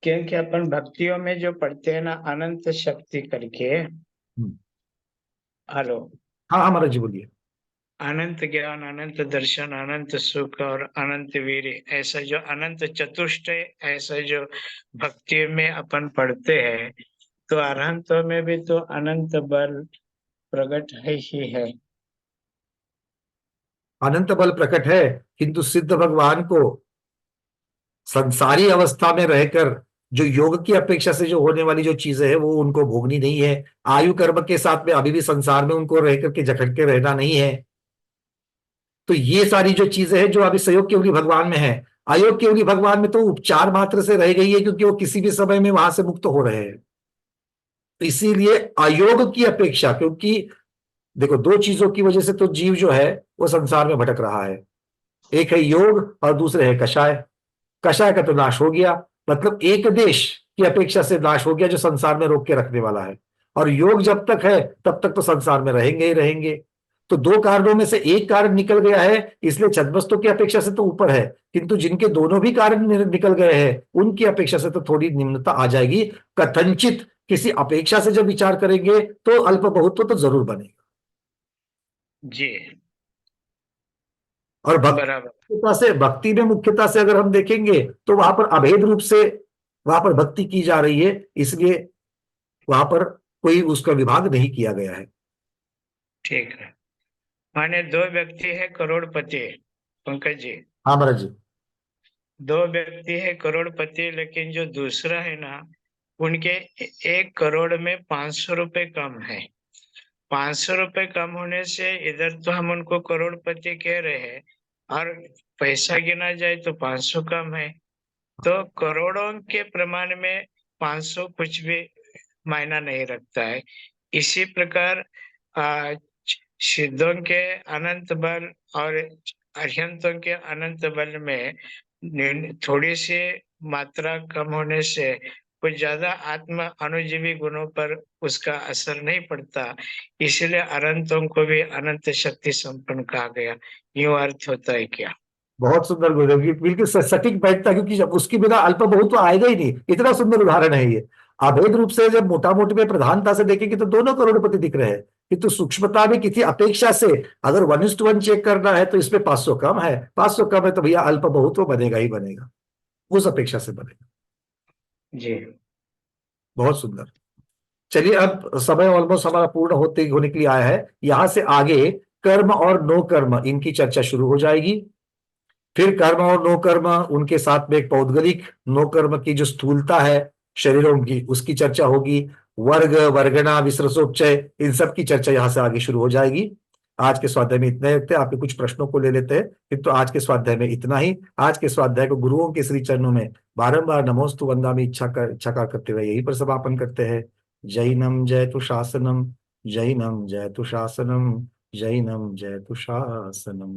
क्योंकि अपन भक्तियों में जो पढ़ते हैं ना अनंत शक्ति करके। हम्म। हेलो। हाँ हाँ महाराज जी बोलिए। अनंत ज्ञान, अनंत दर्शन, अनंत सुख और अनंत वीर, ऐसा जो अनंत चतुष्टय, ऐसा जो भक्ति में अपन पढ़ते हैं, तो अरहंतों में भी तो अनंत बल प्रकट है ही है। अनंत बल प्रकट है, किंतु सिद्ध भगवान को संसारी अवस्था में रहकर जो योग की अपेक्षा से जो होने वाली जो चीजें है वो उनको भोगनी नहीं है। आयु कर्म के साथ में अभी भी संसार में उनको रह करके जकड़ के रहना नहीं है। तो ये सारी जो चीजें हैं जो अभी सहयोग योगी भगवान में है, अयोग योगी भगवान में तो उपचार मात्र से रह गई है, क्योंकि वो किसी भी समय में वहां से मुक्त हो रहे हैं। तो इसीलिए अयोग की अपेक्षा, क्योंकि देखो दो चीजों की वजह से तो जीव जो है वो संसार में भटक रहा है। एक है योग और दूसरे है कषाय। कषाय का तो नाश हो गया, मतलब एक देश की अपेक्षा से नाश हो गया जो संसार में रोक के रखने वाला है। और योग जब तक है तब तक तो संसार में रहेंगे ही रहेंगे। तो दो कारणों में से एक कारण निकल गया है, इसलिए छद्मस्तों की अपेक्षा से तो ऊपर है, किंतु जिनके दोनों भी कारण निकल गए हैं उनकी अपेक्षा से तो थोड़ी निम्नता आ जाएगी। कथनचित किसी अपेक्षा से जब विचार करेंगे तो अल्प बहुत तो जरूर बनेगा। जी और बराबर। भक्ति में मुख्यता से अगर हम देखेंगे तो वहां पर अभेद रूप से वहां पर भक्ति की जा रही है, इसलिए वहां पर कोई उसका विभाग नहीं किया गया है। ठीक है। माने दो व्यक्ति है करोड़पति, पंकज जी। हाँ महाराज जी। दो व्यक्ति है करोड़पति, लेकिन जो दूसरा है ना, उनके 1 करोड़ में 500 रुपए कम है। 500 रुपए कम होने से इधर तो हम उनको करोड़पति कह रहे हैं, और पैसा गिना जाए तो 500 कम है। तो करोड़ों के प्रमाण में 500 कुछ भी मायना नहीं रखता है। इसी प्रकार आ, सिद्धों के अनंत बल और अरिहंतों के अनंत बल में थोड़ी सी मात्रा कम होने से कुछ ज्यादा आत्म अनुजीवी गुणों पर उसका असर नहीं पड़ता। इसलिए अनंतों को भी अनंत शक्ति संपन्न कहा गया। यूं अर्थ होता है क्या? बहुत सुंदर गुरु, बिल्कुल सटीक बैठता, क्योंकि जब उसके बिना अल्प बहुत तो आएगा ही नहीं। इतना सुंदर उदाहरण है ये। अभेद रूप से जब मोटा मोटी में प्रधानता से देखेंगे तो दोनों करोड़पति दिख रहे हैं, किंतु सूक्ष्मता में किसी अपेक्षा से अगर 1:1 चेक करना है तो इसमें 500 कम है। 500 कम है तो भैया अल्प बहुत तो बनेगा ही बनेगा, उस अपेक्षा से बनेगा। जी बहुत सुंदर। चलिए अब समय ऑलमोस्ट हमारा पूर्ण होने के लिए आया है। यहां से आगे कर्म और नो कर्म इनकी चर्चा शुरू हो जाएगी। फिर कर्म और नो कर्म, उनके साथ में एक पौद्गलिक नो कर्म की जो स्थूलता है शरीरों की, उसकी चर्चा होगी। वर्ग, वर्गना, विसर्जोपचय, इन सब की चर्चा यहां से आगे शुरू हो जाएगी। आज के स्वाध्याय में इतना ही रखते हैं, आपके कुछ प्रश्नों को ले लेते हैं, किंतु आज के स्वाध्याय में इतना ही। आज के स्वाध्याय को गुरुओं के श्री चरणों में बारंबार नमोस्तु वंदामि इच्छा करते हुए यहीं पर समापन करते हैं। जैनम जयतु शासनम, जैनम जयतु शासनम, जैनम जयतु शासनम।